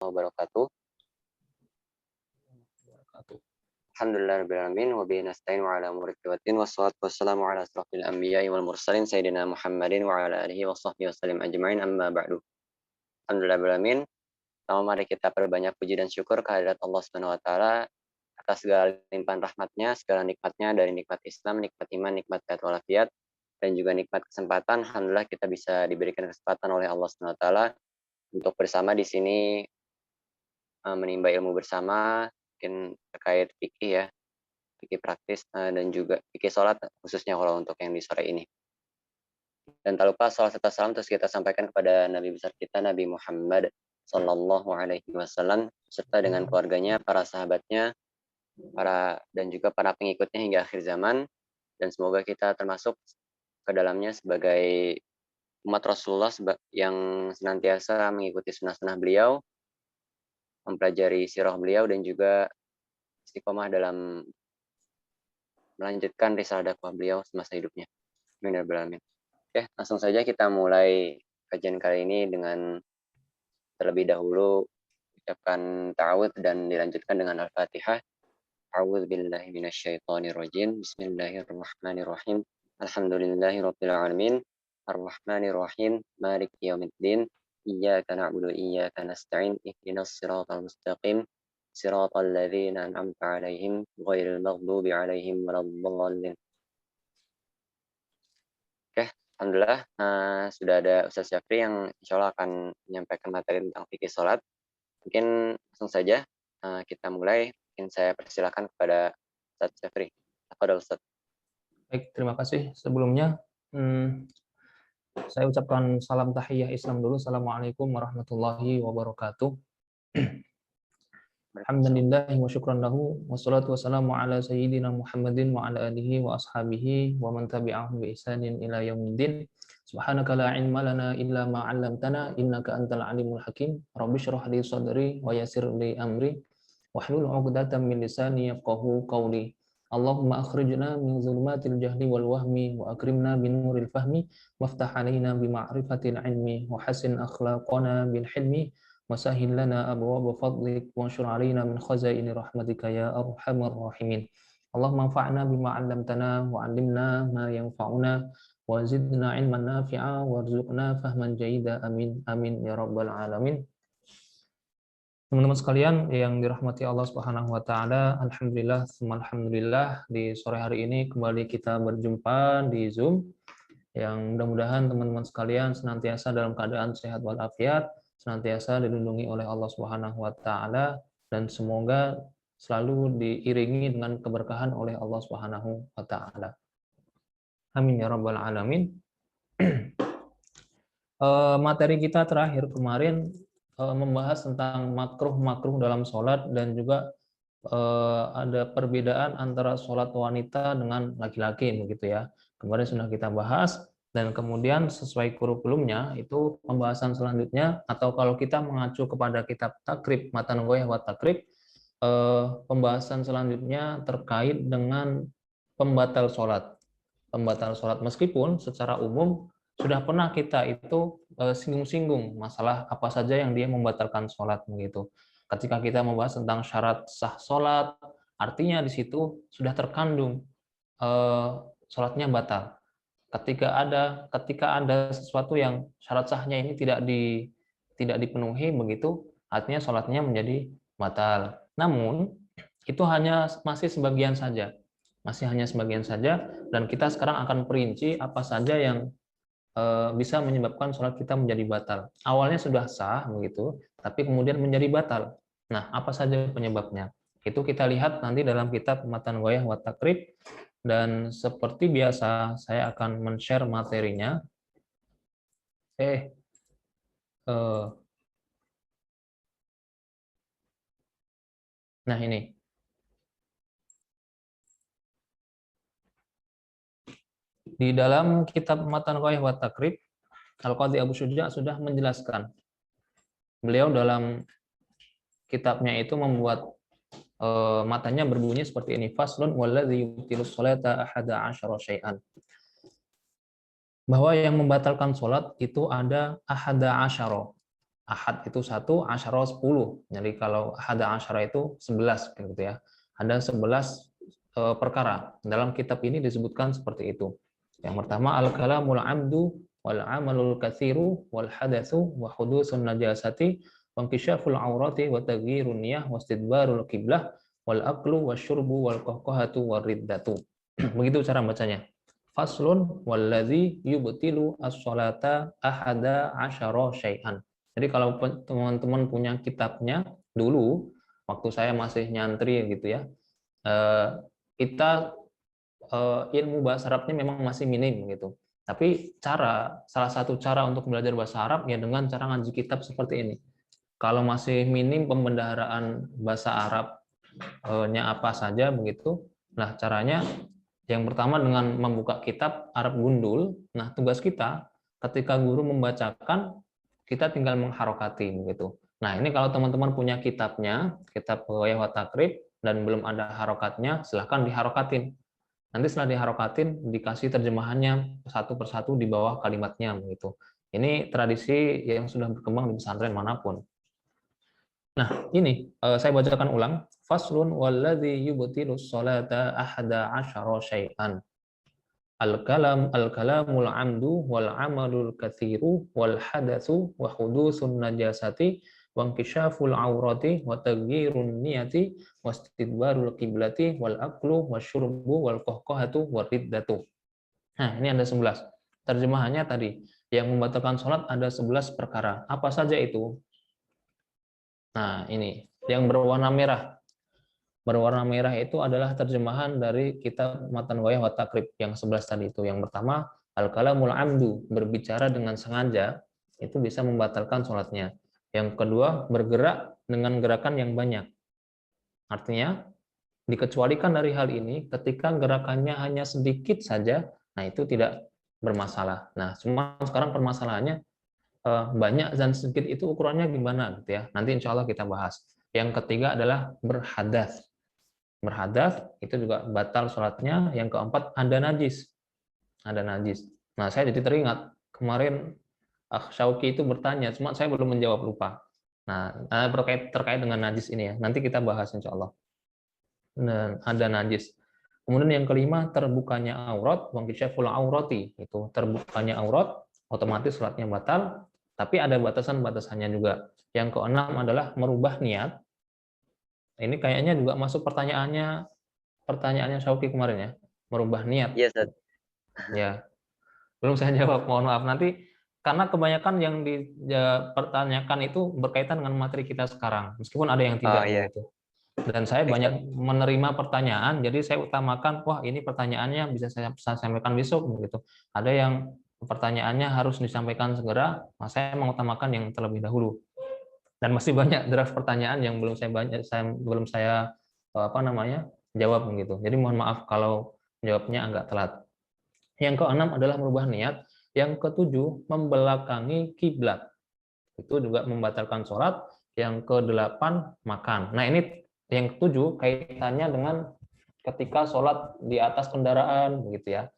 wabarakatuh. Alhamdulillahirabbil alamin wa bihi nasta'in wa ala umuri waddin wassalatu wassalamu ala asrofil anbiya'i wal mursalin sayyidina Muhammadin wa ala alihi wa sahbihi wasallim ajma'in amma ba'du. Alhamdulillahirabbil alamin. Pertama mari kita perbanyak puji dan syukur kehadirat Allah Subhanahu wa taala atas segala limpahan rahmatnya, segala nikmatnya dari nikmat Islam, nikmat iman, nikmat sehat walafiat dan juga nikmat kesempatan. Alhamdulillah kita bisa diberikan kesempatan oleh Allah Subhanahu wa taala untuk bersama di sini menimba ilmu bersama, mungkin terkait fikih ya, fikih praktis, dan juga fikih sholat khususnya kalau untuk yang di sore ini. Dan tak lupa sholawat serta salam terus kita sampaikan kepada Nabi besar kita, Nabi Muhammad Sallallahu Alaihi Wasallam, serta dengan keluarganya, para sahabatnya, dan juga para pengikutnya hingga akhir zaman. Dan semoga kita termasuk ke dalamnya sebagai umat Rasulullah yang senantiasa mengikuti sunnah-sunnah beliau, mempelajari sirah beliau, dan juga istiqomah dalam melanjutkan risalah dakwah beliau semasa hidupnya. Amin ya rabbal alamin. Oke, langsung saja kita mulai kajian kali ini dengan terlebih dahulu ucapkan ta'awudz dan dilanjutkan dengan Al-Fatihah. A'udzu billahi minasyaitonir rajim. Bismillahirrahmanirrahim. Alhamdulillahirabbil alamin. Arrahmanir rahim. Maliki yaumiddin. Iyyaka na'budu wa iyyaka nasta'in. Ihdinas siratal mustaqim. Siratal ladzina an'amta 'alaihim ghairil maghdubi 'alaihim waladdallin. Oke, alhamdulillah sudah ada Ustaz Syafri yang insya Allah akan menyampaikan materi tentang fikih sholat. Mungkin langsung saja kita mulai. Mungkin saya persilakan kepada Ustaz Syafri. Tafadhol Ustaz. Baik, terima kasih. Sebelumnya, saya ucapkan salam tahiyah Islam dulu. Assalamualaikum warahmatullahi wabarakatuh. Alhamdulillah wa syukran lahu wassalatu wassalamu ala sayyidina Muhammadin wa ala alihi wa ashabihi wa man tabi'ahum bi ihsanin ila yaumiddin. Subhanaka la ilma lana illa ma 'allamtana innaka antal alimul hakim. Rabbi shrah li sadri wa yassir li amri wahlul 'uqdatam min lisani yafqahu qawli. Allahumma akhrijna min zulumatil jahli wal wahmi wa akrimna bin nuril fahmi waftah 'alaina bi ma'rifatil ilmi wa hasin akhlaqana bil hilmi wasahil lana abwaaba fadlik wanshur alaina min khazaini rahmatika ya arhamar rahimin. Allahumma anfa'na bima 'allamtana wa 'allimna ma yanfa'una wa zidna 'ilman nafi'a warzuqna fahman jayyida amin amin ya rabbal alamin. Teman-teman sekalian yang dirahmati Allah Subhanahu wa taala, alhamdulillah alhamdulillah di sore hari ini kembali kita berjumpa di Zoom. Yang mudah-mudahan teman-teman sekalian senantiasa dalam keadaan sehat walafiat, senantiasa dilindungi oleh Allah Subhanahu wa taala dan semoga selalu diiringi dengan keberkahan oleh Allah Subhanahu wa taala. Amin ya rabbal alamin. Materi kita terakhir kemarin membahas tentang makruh dalam sholat dan juga ada perbedaan antara sholat wanita dengan laki-laki begitu ya. Kemarin sudah kita bahas. Dan kemudian sesuai kurikulumnya itu pembahasan selanjutnya atau kalau kita mengacu kepada kitab takrib Matan Ghoyah wa Takrib, pembahasan selanjutnya terkait dengan pembatal sholat. Pembatal sholat meskipun secara umum sudah pernah kita itu singgung-singgung masalah apa saja yang dia membatalkan sholat begitu. Ketika kita membahas tentang syarat sah sholat, artinya di situ sudah terkandung sholatnya batal. Ketika ada sesuatu yang syarat sahnya ini tidak dipenuhi begitu, artinya sholatnya menjadi batal. Namun itu masih sebagian saja, dan kita sekarang akan perinci apa saja yang bisa menyebabkan sholat kita menjadi batal. Awalnya sudah sah begitu, tapi kemudian menjadi batal. Nah, apa saja penyebabnya? Itu kita lihat nanti dalam kitab Matan Ghoyah wa Takrib. Dan seperti biasa, saya akan men-share materinya. Nah ini. Di dalam kitab Matan Ghoyah wa Takrib, Al-Qadhi Abu Syuja sudah menjelaskan. Beliau dalam kitabnya itu membuat matanya berbunyi seperti ini, faslun walladzi yubtilus sholata ahada asyara syai'an. Bahwa yang membatalkan sholat itu ada ahada asyara. Ahad itu 1, asyara 10. Jadi kalau ahada asyara itu 11 gitu ya. Ada 11 perkara. Dalam kitab ini disebutkan seperti itu. Yang pertama al-kalamul amdu wal amalul katsiru wal hadatsu wa hudusun najasati wa inkishaful aurati wa taghyirun niyah wa istidbarul qiblah wal aklu wasyurbu wal qahqahatu war riddatu. Begitu cara bacanya. Faslun wallazi yubtilu as-salata ahada asyara syai'an. Jadi kalau teman-teman punya kitabnya dulu waktu saya masih nyantri gitu ya, kita ilmu bahasa Arabnya memang masih minim gitu. Tapi salah satu cara untuk belajar bahasa Arab ya dengan cara ngaji kitab seperti ini. Kalau masih minim pembendaharaan bahasa Arabnya apa saja begitu, nah caranya yang pertama dengan membuka kitab Arab gundul. Nah tugas kita ketika guru membacakan kita tinggal mengharokati begitu. Nah ini kalau teman-teman punya kitabnya, kitab Riwayah wa Takrib dan belum ada harokatnya, silahkan diharokatin. Nanti setelah diharokatin, dikasih terjemahannya satu persatu di bawah kalimatnya begitu. Ini tradisi yang sudah berkembang di pesantren manapun. Nah, ini saya bacakan ulang. Faslun walladzi yubtilus sholata ahada asyara syai'an. Al-kalamul amdu wal amalul katsiru wal hadatsu wa hudusun najasati wa inkishaful aurati wa taghyirun niyati wa istidbarul qiblati wal aklu wasyurbu wal qahqahatu war riddatu. Nah, ini ada 11. Terjemahannya tadi, yang membatalkan sholat ada 11 perkara. Apa saja itu? Nah, ini yang berwarna merah. Berwarna merah itu adalah terjemahan dari kitab Matan Riwayah wa Takrib yang 11 tadi itu. Yang pertama, al-kalamul amdu, berbicara dengan sengaja, itu bisa membatalkan sholatnya. Yang kedua, bergerak dengan gerakan yang banyak. Artinya, dikecualikan dari hal ini ketika gerakannya hanya sedikit saja, nah itu tidak bermasalah. Nah, cuma sekarang permasalahannya banyak dan sedikit itu ukurannya gimana gitu ya. Nanti insya Allah kita bahas. Yang ketiga adalah berhadas. Berhadas itu juga batal sholatnya. Yang keempat ada najis. Ada najis. Nah saya jadi teringat kemarin Syauqi itu bertanya, cuma saya belum menjawab, lupa. Nah terkait dengan najis ini ya. Nanti kita bahas insya Allah. Dan ada najis. Kemudian yang kelima terbukanya aurat, wangkisyaful aurati, itu terbukanya aurat, otomatis sholatnya batal. Tapi ada batasan-batasannya juga. Yang keenam adalah merubah niat. Ini kayaknya juga masuk pertanyaannya Syauqi kemarin ya, merubah niat. Iya, Ustaz. Ya, belum saya jawab, mohon maaf. Nanti karena kebanyakan yang dipertanyakan itu berkaitan dengan materi kita sekarang, meskipun ada yang Oh tidak iya, begitu. Dan saya baik, Ustaz. banyak menerima pertanyaan, jadi saya utamakan, wah ini pertanyaannya bisa saya sampaikan besok begitu. Ada yang pertanyaannya harus disampaikan segera, nah saya mengutamakan yang terlebih dahulu. Dan masih banyak draft pertanyaan yang belum saya jawab begitu. Jadi mohon maaf kalau jawabnya agak telat. Yang keenam adalah merubah niat. Yang ketujuh membelakangi kiblat. Itu juga membatalkan sholat. Yang kedelapan makan. Nah ini yang ketujuh kaitannya dengan ketika sholat di atas kendaraan begitu ya,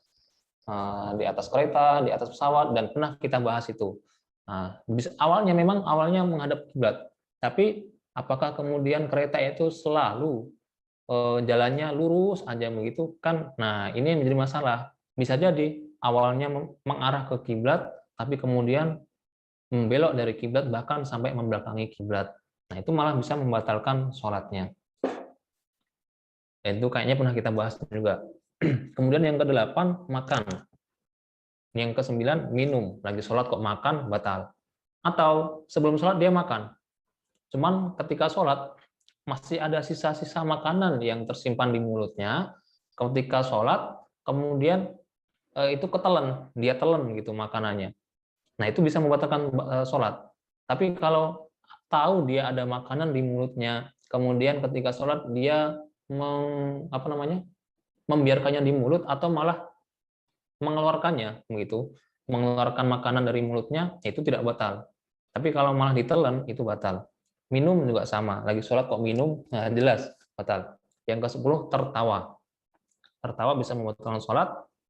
di atas kereta, di atas pesawat, dan pernah kita bahas itu. Nah, awalnya menghadap kiblat, tapi apakah kemudian kereta itu selalu jalannya lurus aja begitu kan? Nah ini yang menjadi masalah. Bisa jadi awalnya mengarah ke kiblat, tapi kemudian membelok dari kiblat bahkan sampai membelakangi kiblat. Nah itu malah bisa membatalkan sholatnya. Itu kayaknya pernah kita bahas juga. Kemudian yang kedelapan makan. Yang kesembilan minum. Lagi sholat kok makan, batal. Atau sebelum sholat dia makan. Cuman ketika sholat masih ada sisa-sisa makanan yang tersimpan di mulutnya. Ketika sholat kemudian itu ketelan, dia telan gitu makanannya. Nah itu bisa membatalkan sholat. Tapi kalau tahu dia ada makanan di mulutnya, kemudian ketika sholat dia membiarkannya di mulut atau malah mengeluarkannya begitu, mengeluarkan makanan dari mulutnya, itu tidak batal. Tapi kalau malah ditelan itu batal. Minum juga sama, lagi sholat kok minum, nah jelas batal. Yang ke-10 tertawa. Tertawa bisa membatalkan sholat,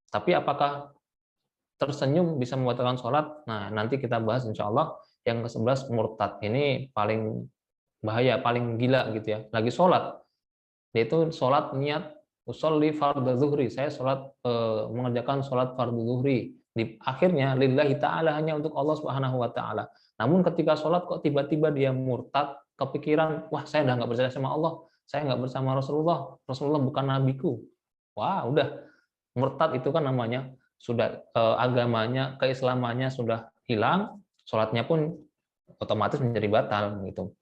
tapi apakah tersenyum bisa membatalkan sholat? Nah nanti kita bahas insya Allah. Yang ke-11 murtad. Ini paling bahaya, paling gila gitu ya. Lagi sholat, dia itu sholat niat usolli fardhu zuhri, saya sholat mengerjakan sholat fardhu zuhri. Di akhirnya lillahi ta'ala, hanya untuk Allah Subhanahu wa taala. Namun ketika sholat kok tiba-tiba dia murtad, kepikiran, wah saya udah nggak percaya sama Allah, saya nggak bersama Rasulullah, Rasulullah bukan nabiku. Wah, udah murtad itu kan namanya sudah agamanya, keislamannya sudah hilang, sholatnya pun otomatis menjadi batal gitu.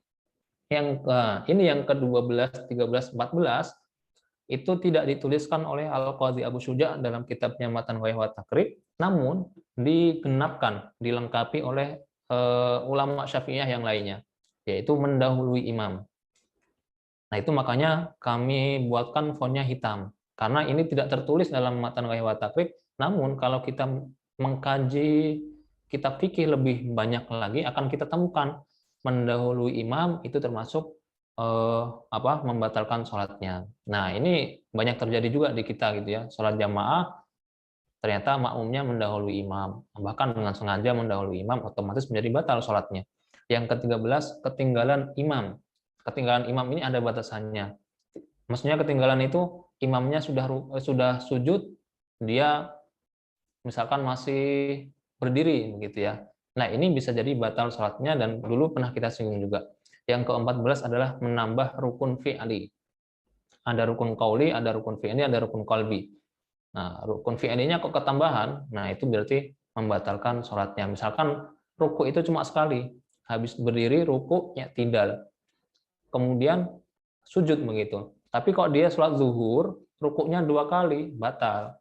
Ini yang ke-12, 13, 14 itu tidak dituliskan oleh Al-Qadhi Abu Syuja dalam kitabnya Matan Ghaiyah wa Takrib, namun digenapkan, dilengkapi oleh ulama Syafi'iyah yang lainnya, yaitu mendahului imam. Nah, itu makanya kami buatkan fontnya hitam, karena ini tidak tertulis dalam Matan Ghaiyah wa Takrib, namun kalau kita mengkaji kitab fikih lebih banyak lagi akan kita temukan mendahului imam itu termasuk membatalkan sholatnya. Nah, ini banyak terjadi juga di kita gitu ya. Sholat jamaah ternyata makmumnya mendahului imam, bahkan dengan sengaja mendahului imam, otomatis menjadi batal sholatnya. Yang ke-13 ketinggalan imam. Ketinggalan imam ini ada batasannya. Maksudnya ketinggalan itu imamnya sudah sujud, dia misalkan masih berdiri begitu ya. Nah, ini bisa jadi batal sholatnya, dan dulu pernah kita singgung juga. Yang ke-14 adalah menambah rukun fi'li. Ada rukun qauli, ada rukun fi'li, ada rukun qalbi. Nah, rukun fi'linya kok ketambahan, nah itu berarti membatalkan sholatnya. Misalkan ruku itu cuma sekali, habis berdiri ruku ya tidal, kemudian sujud begitu. Tapi kok dia sholat zuhur, rukunya 2 kali, batal.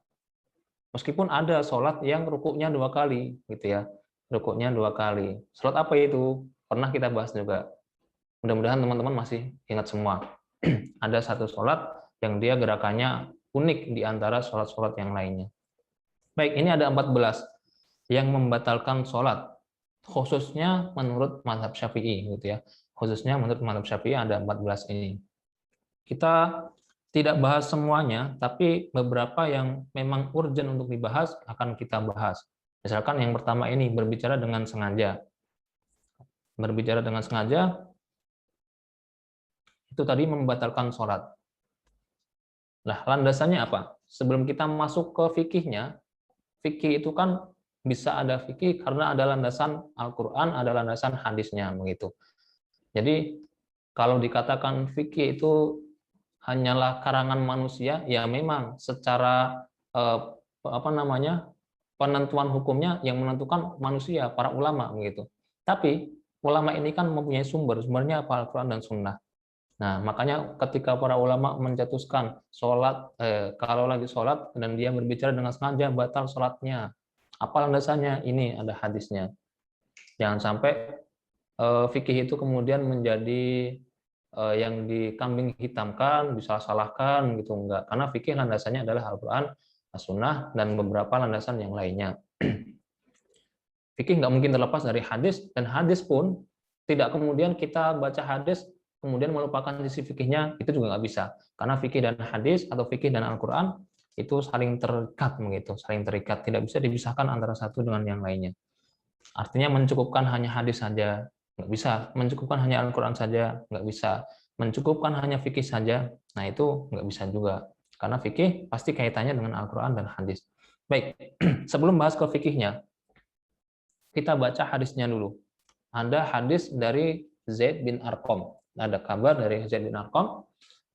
Meskipun ada sholat yang rukuknya 2 kali, gitu ya. Rukuknya 2 kali. Sholat apa itu? Pernah kita bahas juga. Mudah-mudahan teman-teman masih ingat semua. Ada satu sholat yang dia gerakannya unik di antara sholat-sholat yang lainnya. Baik, ini ada 14 yang membatalkan sholat, khususnya menurut mazhab Syafi'i, gitu ya. Khususnya menurut mazhab Syafi'i ada 14 ini. Kita tidak bahas semuanya, tapi beberapa yang memang urgent untuk dibahas akan kita bahas. Misalkan yang pertama ini, berbicara dengan sengaja. Berbicara dengan sengaja, itu tadi membatalkan sholat. Nah, landasannya apa? Sebelum kita masuk ke fikihnya, fikih itu kan bisa ada fikih karena ada landasan Al-Quran, ada landasan hadisnya, begitu. Jadi, kalau dikatakan fikih itu hanyalah karangan manusia, ya memang secara penentuan hukumnya yang menentukan manusia, para ulama begitu. Tapi ulama ini kan mempunyai sumbernya apa? Al-Quran dan Sunnah. Nah, makanya ketika para ulama mencetuskan sholat, kalau lagi sholat dan dia berbicara dengan sengaja, batal sholatnya. Apa landasannya? Ini ada hadisnya. Jangan sampai fikih itu kemudian menjadi yang dikambing hitamkan, disalah-salahkan gitu, enggak. Karena fikih landasannya adalah Al-Quran, As-Sunnah, dan beberapa landasan yang lainnya. Fikih nggak mungkin terlepas dari hadis, dan hadis pun tidak kemudian kita baca hadis kemudian melupakan sisi fikihnya, itu juga nggak bisa. Karena fikih dan hadis atau fikih dan Al-Quran itu saling terikat begitu, saling terikat, tidak bisa dipisahkan antara satu dengan yang lainnya. Artinya mencukupkan hanya hadis saja, nggak bisa. Mencukupkan hanya Al-Quran saja, nggak bisa. Mencukupkan hanya fikih saja, nah itu nggak bisa juga. Karena fikih pasti kaitannya dengan Al-Quran dan hadis. Baik, sebelum bahas ke fikihnya, kita baca hadisnya dulu. Ada hadis dari Zaid bin Arqam. Ada kabar dari Zaid bin Arqam.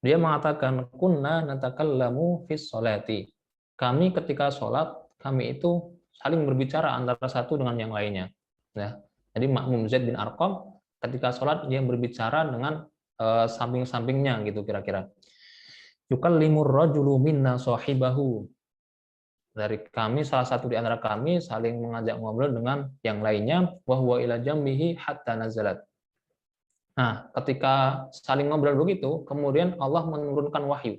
Dia mengatakan, kunna natakallamu fis sholati. Kami ketika sholat, kami itu saling berbicara antara satu dengan yang lainnya. Ya. Jadi makmum Zaid bin Arqam ketika sholat dia berbicara dengan samping-sampingnya gitu kira-kira. Yukallimur rajulu minna sahibahu. Dari kami, salah satu di antara kami saling mengajak ngobrol dengan yang lainnya, wa huwa ila jambihi hatta nazalat. Nah, ketika saling ngobrol begitu, kemudian Allah menurunkan wahyu.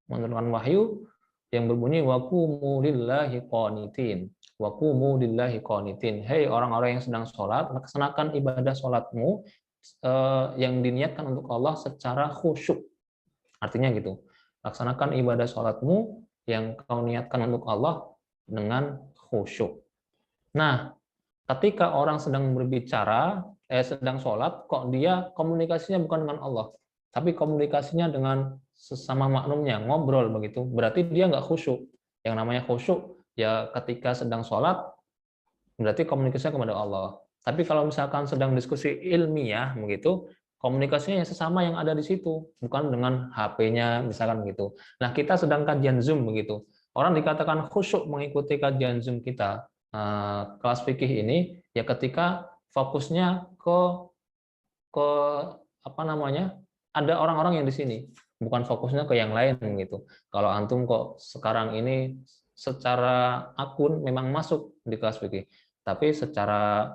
Menurunkan wahyu yang berbunyi wa qumu lillahi qanitin. Wa qumu lillahi qanitin. Hei orang-orang yang sedang sholat, laksanakan ibadah sholatmu yang diniatkan untuk Allah secara khusyuk. Artinya gitu. Laksanakan ibadah sholatmu yang kau niatkan untuk Allah dengan khusyuk. Nah, ketika orang sedang berbicara, sedang sholat, kok dia komunikasinya bukan dengan Allah, tapi komunikasinya dengan sesama makmumnya, ngobrol begitu, berarti dia nggak khusyuk. Yang namanya khusyuk, ya ketika sedang sholat, berarti komunikasinya kepada Allah. Tapi kalau misalkan sedang diskusi ilmiah begitu, komunikasinya ya sesama yang ada di situ, bukan dengan HP-nya misalkan begitu. Nah, kita sedang kajian Zoom begitu. Orang dikatakan khusyuk mengikuti kajian Zoom kita, kelas fikih ini, ya ketika fokusnya ke apa namanya? Ada orang-orang yang di sini, bukan fokusnya ke yang lain gitu. Kalau antum kok sekarang ini secara akun memang masuk di kelas fikih, tapi secara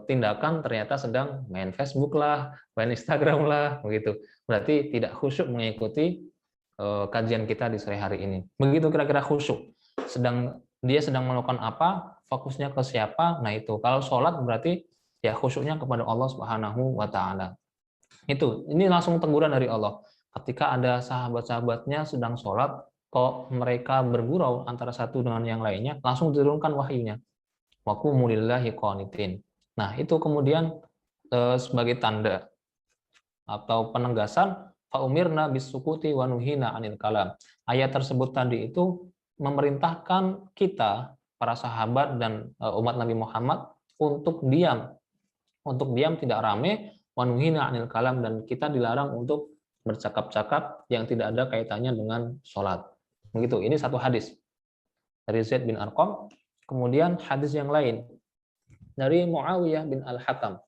tindakan ternyata sedang main Facebook lah, main Instagram lah, begitu. Berarti tidak khusyuk mengikuti kajian kita di sore hari ini. Begitu kira-kira khusyuk. Dia sedang melakukan apa, fokusnya ke siapa. Nah itu. Kalau sholat berarti ya khusyuknya kepada Allah Subhanahu wa taala. Ini langsung teguran dari Allah. Ketika ada sahabat-sahabatnya sedang sholat, kok mereka bergurau antara satu dengan yang lainnya, langsung diturunkan wahyunya. Wa qumu lillahi qanitin. Nah, itu kemudian sebagai tanda atau penegasan faumirna bisukuti wa nuhina anil kalam. Ayat tersebut tadi itu memerintahkan kita para sahabat dan umat Nabi Muhammad untuk diam tidak rame, wa nuhina anil kalam, dan kita dilarang untuk bercakap-cakap yang tidak ada kaitannya dengan sholat. Begitu. Ini satu hadis dari Zaid bin Arqam. Kemudian hadis yang lain dari Muawiyah bin Al-Hakam.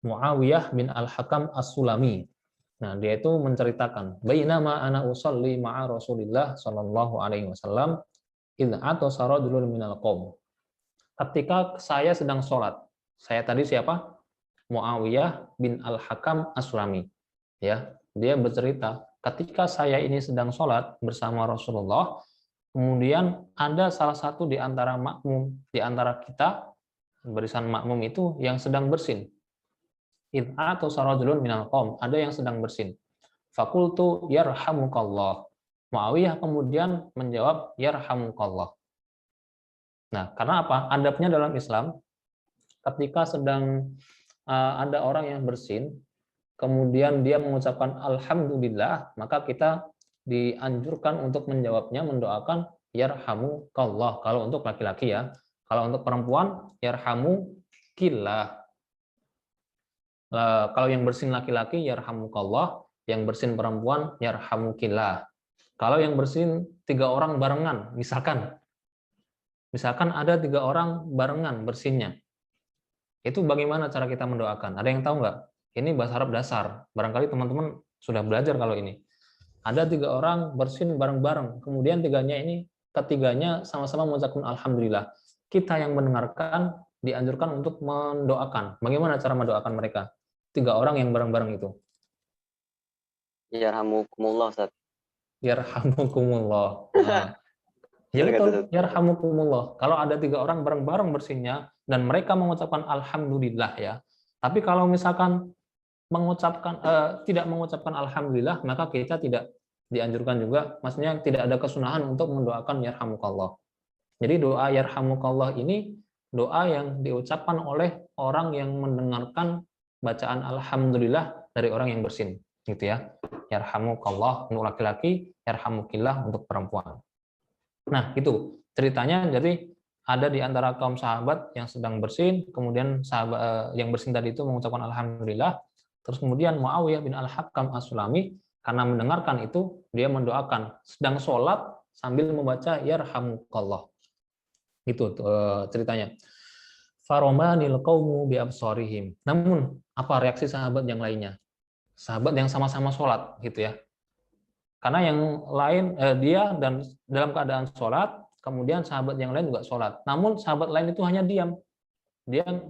Muawiyah bin Al-Hakam As-Sulami. Nah, dia itu menceritakan, bainama ana usolli ma'a Rasulillah sallallahu alaihi wasallam idza atasa rajulun minal qaum. Ketika saya sedang sholat. Saya tadi siapa? Muawiyah bin Al-Hakam As-Sulami. Ya, dia bercerita, ketika saya ini sedang sholat bersama Rasulullah, kemudian ada salah satu di antara makmum, di antara kita, barisan makmum itu yang sedang bersin. Atau sarajulun minal qaum, ada yang sedang bersin. Fakultu yarhamukallah. Muawiyah kemudian menjawab yarhamukallah. Nah, karena apa? Adabnya dalam Islam, ketika sedang ada orang yang bersin, kemudian dia mengucapkan alhamdulillah, maka kita dianjurkan untuk menjawabnya, mendoakan yarhamukallah. Kalau untuk laki-laki ya. Kalau untuk perempuan, yarhamukillah. Kalau yang bersin laki-laki, yarhamukallah. Yang bersin perempuan, yarhamukillah. Kalau yang bersin 3 orang barengan, misalkan ada 3 orang barengan bersinnya, itu bagaimana cara kita mendoakan? Ada yang tahu nggak? Ini bahasa Arab dasar. Barangkali teman-teman sudah belajar kalau ini. Ada 3 orang bersin bareng-bareng, kemudian ketiganya sama-sama mengucapkan alhamdulillah. Kita yang mendengarkan dianjurkan untuk mendoakan. Bagaimana cara mendoakan mereka? 3 orang yang bareng-bareng itu. Yarhamukumullah, Ustaz. Yarhamukumullah. Nah, ya betul, yarhamukumullah. Kalau ada 3 orang bareng-bareng bersinnya dan mereka mengucapkan alhamdulillah ya. Tapi kalau misalkan tidak mengucapkan alhamdulillah, maka kita tidak dianjurkan juga, maksudnya tidak ada kesunahan untuk mendoakan yarhamukallah. Jadi doa yarhamukallah ini doa yang diucapkan oleh orang yang mendengarkan bacaan alhamdulillah dari orang yang bersin, gitu ya. Yarhamukallah untuk laki-laki, yarhamukillah untuk perempuan. Nah, itu ceritanya. Jadi ada di antara kaum sahabat yang sedang bersin, kemudian sahabat yang bersin tadi itu mengucapkan alhamdulillah. Terus kemudian Muawiyah bin Al-Hakam As-Sulami karena mendengarkan itu, dia mendoakan sedang sholat sambil membaca yarhamukallah. Itu ceritanya. Faromanil qaumu bi absarihim. Namun apa reaksi sahabat yang lainnya? Sahabat yang sama-sama sholat gitu ya. Karena yang lain dia dan dalam keadaan sholat, kemudian sahabat yang lain juga sholat. Namun sahabat lain itu hanya diam.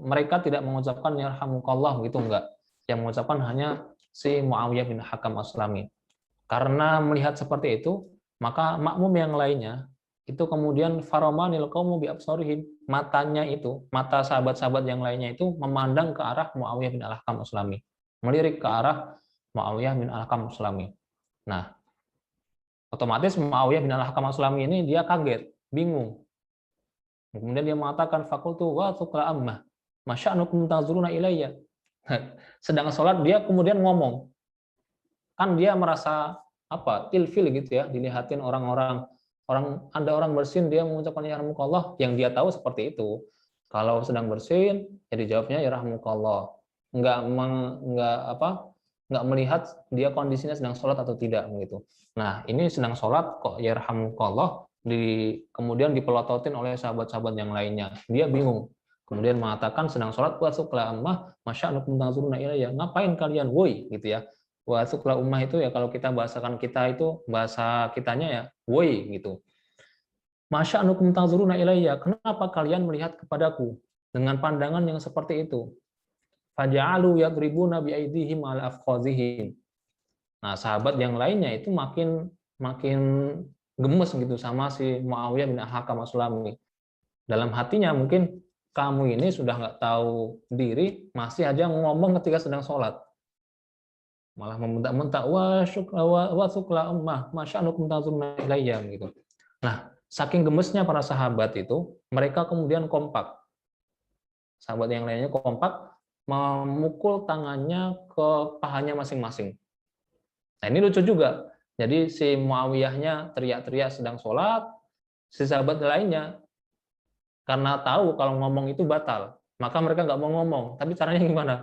Mereka tidak mengucapkan yarhamukallah gitu, enggak. Yang mengucapkan hanya si Muawiyah bin Hakam As-Sulami. Karena melihat seperti itu, maka makmum yang lainnya itu kemudian faromanil qaumu bi absarihim, mata sahabat-sahabat yang lainnya itu memandang ke arah Muawiyah bin Al-Hakam As-Sulami, melirik ke arah Muawiyah bin Al-Hakam As-Sulami. Nah, otomatis Muawiyah bin Al-Hakam As-Sulami ini dia kaget, bingung. Kemudian dia mengatakan fakultu wa tuqla ammah masya'nukum tanzuruna ilayya. Sedang sholat dia kemudian ngomong, kan dia merasa apa, ilfil gitu ya, dilihatin orang-orang, ada orang bersin dia mengucapkan ya rahmukallah, yang dia tahu seperti itu. Kalau sedang bersin ya dijawabnya ya rahmukallah, nggak melihat dia kondisinya sedang sholat atau tidak gitu. Nah ini sedang sholat kok ya rahmukallah, kemudian dipelototin oleh sahabat-sahabat yang lainnya, dia bingung. Kemudian mengatakan sedang sholat wasukla ammah masya'nukum tanzuruna ilayya, ngapain kalian woi gitu ya. Wasukla ummah itu ya kalau kita bahasakan kita itu bahasa kitanya ya woi gitu. Masya'nukum tanzuruna ilayya, kenapa kalian melihat kepadaku dengan pandangan yang seperti itu? Faja'alu yadribuna biaidihim ala afkhazihim. Nah, sahabat yang lainnya itu makin makin gemes gitu sama si Muawiyah bin Al-Hakam As-Sulami. Dalam hatinya mungkin kamu ini sudah nggak tahu diri, masih aja ngomong ketika sedang sholat. Malah meminta-minta wa sukla ummah masya'nukum tanzuruna ilayya gitu. Nah, saking gemesnya para sahabat itu, mereka kemudian kompak. Sahabat yang lainnya kompak memukul tangannya ke pahanya masing-masing. Nah, ini lucu juga. Jadi si Muawiyahnya teriak-teriak sedang sholat, si sahabat lainnya karena tahu kalau ngomong itu batal, maka mereka nggak mau ngomong. Tapi caranya gimana?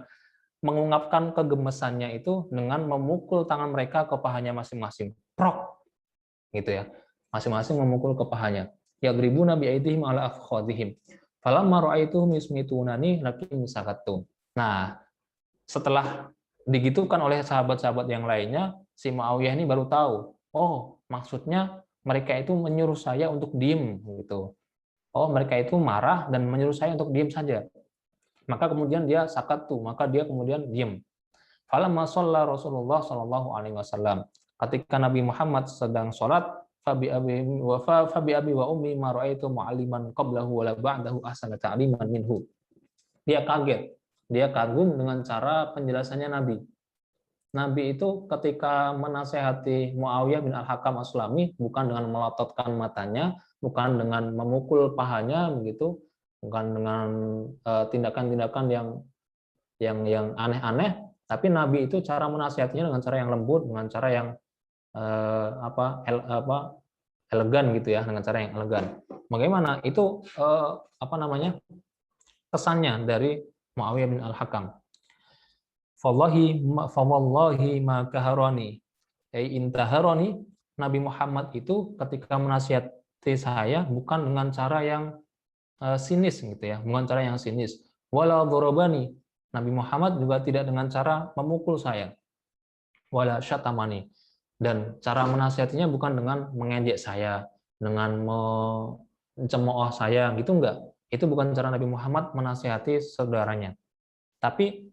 Mengungkapkan kegemesannya itu dengan memukul tangan mereka ke pahanya masing-masing. Prok, gitu ya. Masing-masing memukul ke pahanya. Yadribuna bi'aidihim ala afkhadhihim. Falamma ra'aituhum yusmitunani lakin sakattu. Nah, setelah digitukan oleh sahabat-sahabat yang lainnya, si Muawiyah ini baru tahu, oh, maksudnya mereka itu menyuruh saya untuk diem gitu. Oh, mereka itu marah dan menyuruh saya untuk diem saja. Maka kemudian dia sakatu, maka dia kemudian diem. Falamma shalla Rasulullah sallallahu alaihi wasallam. Ketika Nabi Muhammad sedang sholat, fabi abi wa ummi ma raaitu mu'alliman qablahu wa la ba'dahu ahsana ta'liman minhu. Dia kaget, dia kagum dengan cara penjelasannya Nabi. Nabi itu ketika menasehati Muawiyah bin Al-Hakam As-Sulami bukan dengan melototkan matanya, bukan dengan memukul pahanya begitu, bukan dengan tindakan-tindakan yang aneh-aneh, tapi Nabi itu cara menasihatinya dengan cara yang lembut, dengan cara yang elegan gitu ya, dengan cara yang elegan. Bagaimana itu kesannya dari Muawiyah bin Al-Hakam? Fawallahi ma kaharani intaharani. Nabi Muhammad itu ketika menasihati saya bukan dengan cara yang sinis gitu ya, bukan cara yang sinis. Wala dorobani, Nabi Muhammad juga tidak dengan cara memukul saya. Wala syatamani, dan cara menasihatinya bukan dengan mengejek saya, dengan mencemooh saya gitu, enggak. Itu bukan cara Nabi Muhammad menasihati saudaranya. Tapi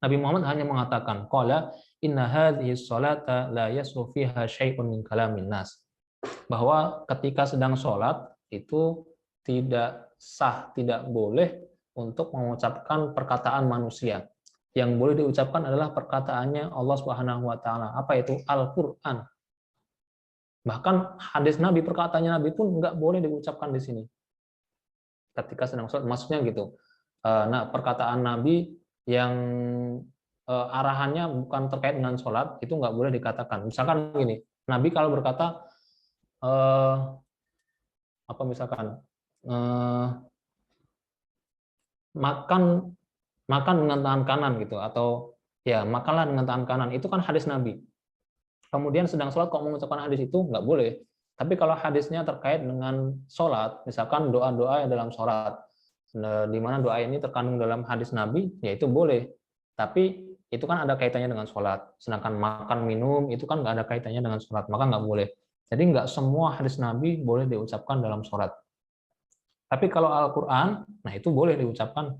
Nabi Muhammad hanya mengatakan, qala inna hadhihi sholata la yaslu fiha syai'un min kalamin nas. Bahwa ketika sedang sholat itu tidak sah, tidak boleh untuk mengucapkan perkataan manusia. Yang boleh diucapkan adalah perkataannya Allah Subhanahu wa taala. Apa itu? Al-Qur'an. Bahkan hadis Nabi, perkataannya Nabi pun nggak boleh diucapkan di sini. Ketika sedang sholat, maksudnya gitu. Nah, perkataan Nabi yang arahannya bukan terkait dengan sholat, itu nggak boleh dikatakan. Misalkan gini, Nabi kalau berkata, makan dengan tangan kanan gitu, atau ya makanlah dengan tangan kanan, itu kan hadis Nabi. Kemudian sedang sholat kok mengucapkan hadis itu, nggak boleh. Tapi kalau hadisnya terkait dengan sholat, misalkan doa-doa dalam sholat, di mana doa ini terkandung dalam hadis Nabi, ya itu boleh. Tapi itu kan ada kaitannya dengan sholat. Sedangkan makan, minum, itu kan nggak ada kaitannya dengan sholat, maka nggak boleh. Jadi nggak semua hadis Nabi boleh diucapkan dalam sholat. Tapi kalau Al-Quran, nah itu boleh diucapkan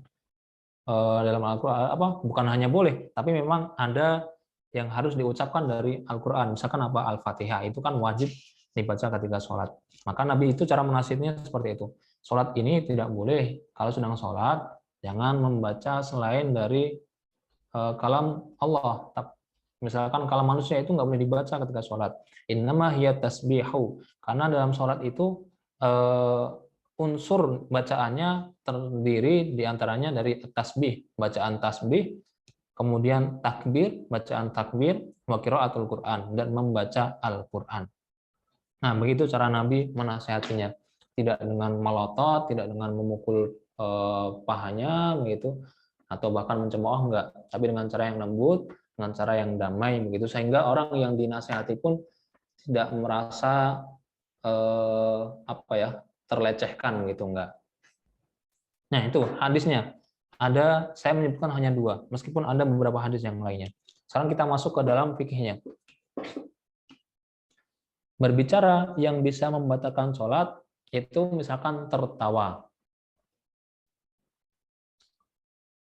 dalam Al-Quran. Bukan hanya boleh, tapi memang ada yang harus diucapkan dari Al-Quran. Misalkan Al-Fatihah, itu kan wajib dibaca ketika sholat. Maka Nabi itu cara menasihatinya seperti itu. Sholat ini tidak boleh, kalau sedang sholat, jangan membaca selain dari kalam Allah. Misalkan kalam manusia itu nggak boleh dibaca ketika sholat. Innama hiya tasbihu. Karena dalam sholat itu unsur bacaannya terdiri diantaranya dari tasbih, bacaan tasbih, kemudian takbir, bacaan takbir, wa qiraatul Quran, dan membaca Al-Quran. Nah, begitu cara Nabi menasihatinya. Tidak dengan melotot, tidak dengan memukul pahanya, begitu, atau bahkan mencemooh, enggak. Tapi dengan cara yang lembut, dengan cara yang damai, begitu, sehingga orang yang dinasihati pun tidak merasa terlecehkan, gitu, enggak. Nah, itu hadisnya. Saya menyebutkan hanya 2, meskipun ada beberapa hadis yang lainnya. Sekarang kita masuk ke dalam fikihnya. Berbicara yang bisa membatalkan sholat, itu misalkan tertawa.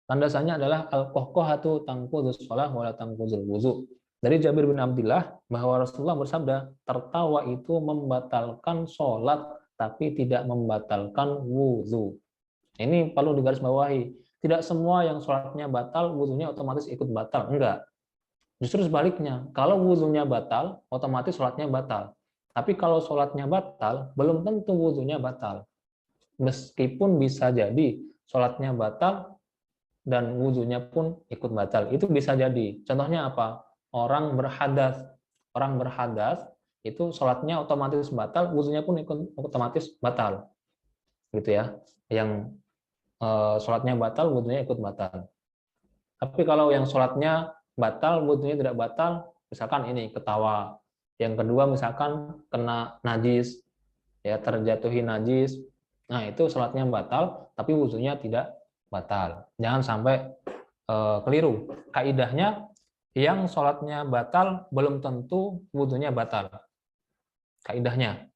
Landasannya adalah al-qahqahatu tanqudus shalah wa la tanqudul wudu. Dari Jabir bin Abdullah bahwa Rasulullah bersabda, tertawa itu membatalkan sholat tapi tidak membatalkan wudu. Ini perlu digarisbawahi. Tidak semua yang sholatnya batal, wudunya otomatis ikut batal. Enggak. Justru sebaliknya. Kalau wudunya batal, otomatis sholatnya batal. Tapi kalau sholatnya batal, belum tentu wudunya batal. Meskipun bisa jadi sholatnya batal dan wudunya pun ikut batal. Itu bisa jadi. Contohnya apa? Orang berhadas. Orang berhadas itu sholatnya otomatis batal, wudunya pun ikut otomatis batal. Gitu ya. Yang sholatnya batal, wudunya ikut batal. Tapi kalau yang sholatnya batal, wudunya tidak batal, misalkan ini ketawa. Yang kedua misalkan kena najis, ya terjatuhi najis. Nah itu sholatnya batal, tapi wudunya tidak batal. Jangan sampai keliru. Kaidahnya yang sholatnya batal belum tentu wudunya batal. Kaidahnya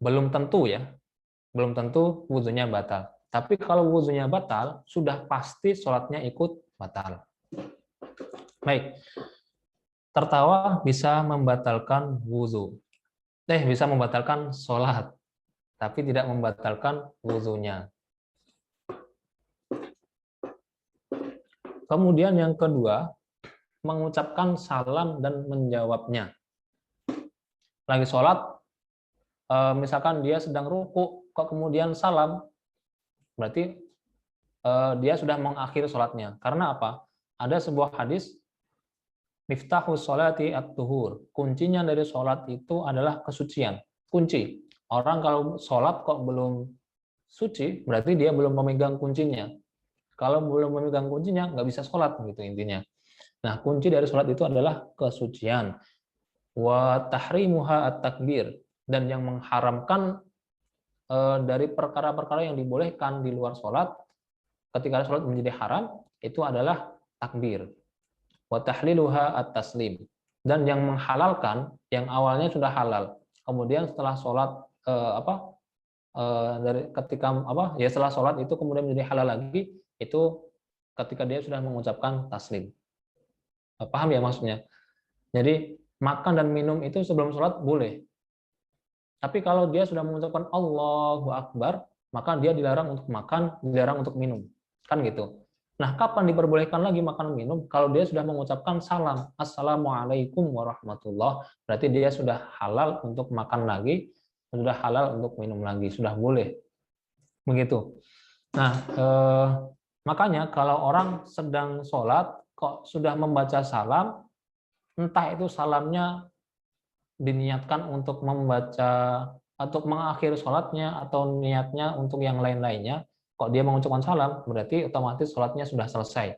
belum tentu ya, belum tentu wudunya batal. Tapi kalau wudunya batal, sudah pasti sholatnya ikut batal. Baik, tertawa bisa membatalkan wudu. Bisa membatalkan sholat, tapi tidak membatalkan wudunya. Kemudian yang kedua, mengucapkan salam dan menjawabnya. Lagi sholat, misalkan dia sedang ruku, kok kemudian salam, berarti dia sudah mengakhiri sholatnya. Karena apa? Ada sebuah hadis, miftahus sholati at-tuhur. Kuncinya dari sholat itu adalah kesucian. Kunci. Orang kalau sholat kok belum suci, berarti dia belum memegang kuncinya. Kalau belum memegang kuncinya, nggak bisa sholat, gitu intinya. Nah, kunci dari sholat itu adalah kesucian. Wa tahrimuha at-takbir. Dan yang mengharamkan dari perkara-perkara yang dibolehkan di luar sholat, ketika sholat menjadi haram, itu adalah takbir. Wa tahliluha at-taslim. Dan yang menghalalkan, yang awalnya sudah halal, kemudian setelah sholat setelah sholat itu kemudian menjadi halal lagi, itu ketika dia sudah mengucapkan taslim. Paham ya maksudnya? Jadi makan dan minum itu sebelum sholat boleh. Tapi kalau dia sudah mengucapkan Allahu Akbar, maka dia dilarang untuk makan, dilarang untuk minum. Kan gitu. Nah, kapan diperbolehkan lagi makan minum? Kalau dia sudah mengucapkan salam, Assalamualaikum warahmatullah, berarti dia sudah halal untuk makan lagi, sudah halal untuk minum lagi, sudah boleh. Begitu. Nah, makanya kalau orang sedang sholat, kok sudah membaca salam, entah itu salamnya diniatkan untuk membaca atau mengakhiri sholatnya atau niatnya untuk yang lain-lainnya, kok dia mengucapkan salam, berarti otomatis sholatnya sudah selesai.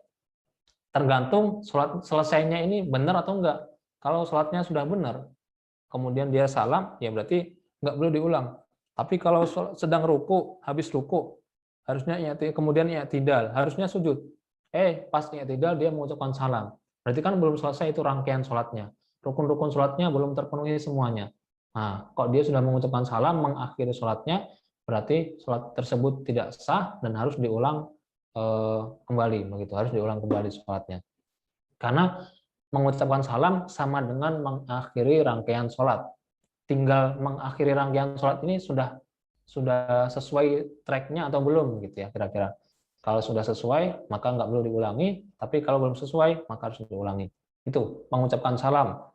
Tergantung sholat selesainya ini benar atau enggak. Kalau sholatnya sudah benar, kemudian dia salam, ya berarti enggak perlu diulang. Tapi kalau sedang ruku, habis ruku, harusnya kemudian i'tidal, harusnya sujud. Pas i'tidal dia mengucapkan salam. Berarti kan belum selesai itu rangkaian sholatnya. Rukun-rukun sholatnya belum terpenuhi semuanya. Nah, kok dia sudah mengucapkan salam, mengakhiri sholatnya, berarti sholat tersebut tidak sah dan harus diulang kembali, begitu. Harus diulang kembali sholatnya. Karena mengucapkan salam sama dengan mengakhiri rangkaian sholat. Tinggal mengakhiri rangkaian sholat ini sudah sesuai tracknya atau belum, gitu ya kira-kira. Kalau sudah sesuai, maka nggak perlu diulangi. Tapi kalau belum sesuai, maka harus diulangi. Itu mengucapkan salam.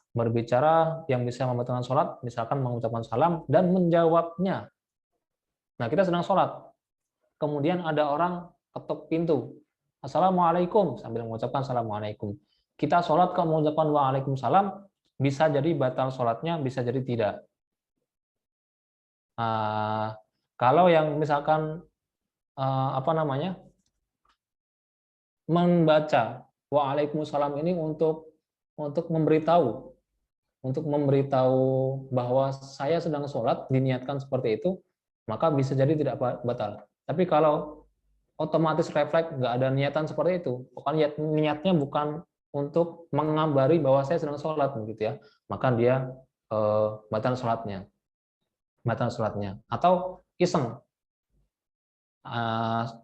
Berbicara yang bisa membatalkan sholat, misalkan mengucapkan salam dan menjawabnya. Nah, kita sedang sholat. Kemudian ada orang ketuk pintu. Assalamualaikum, sambil mengucapkan Assalamualaikum. Kita sholat kalau mengucapkan Waalaikumsalam, bisa jadi batal sholatnya, bisa jadi tidak. Kalau yang misalkan membaca Waalaikumsalam ini untuk memberitahu bahwa saya sedang sholat, diniatkan seperti itu, maka bisa jadi tidak batal. Tapi kalau otomatis refleks nggak ada niatan seperti itu, pokoknya niatnya bukan untuk mengabari bahwa saya sedang sholat, begitu ya, maka dia batal sholatnya. Atau iseng,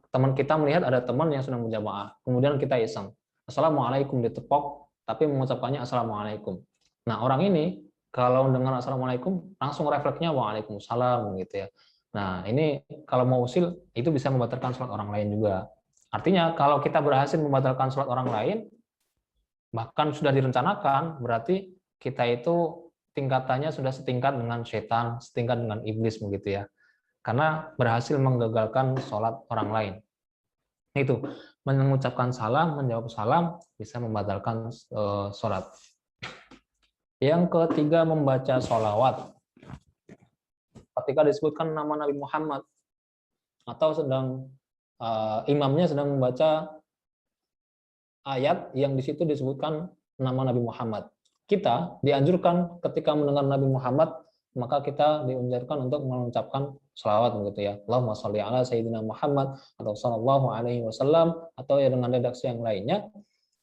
teman kita melihat ada teman yang sedang berjamaah, kemudian kita iseng, Assalamualaikum, ditepok, tapi mengucapkannya Assalamualaikum. Nah, orang ini kalau dengar Assalamualaikum, langsung refleksnya Waalaikumsalam, gitu ya. Nah, ini kalau mau usil, itu bisa membatalkan sholat orang lain juga. Artinya, kalau kita berhasil membatalkan sholat orang lain, bahkan sudah direncanakan, berarti kita itu tingkatannya sudah setingkat dengan setan, setingkat dengan iblis, begitu ya. Karena berhasil menggagalkan sholat orang lain. Itu, mengucapkan salam, menjawab salam, bisa membatalkan sholat. Yang ketiga, membaca sholawat. Ketika disebutkan nama Nabi Muhammad, atau imamnya sedang membaca ayat yang di situ disebutkan nama Nabi Muhammad. Kita dianjurkan ketika mendengar Nabi Muhammad, maka kita dianjurkan untuk mengucapkan sholawat, begitu ya. Allahumma sholli ala sayyidina Muhammad, atau sallallahu alaihi wasallam, atau ya dengan redaksi yang lainnya.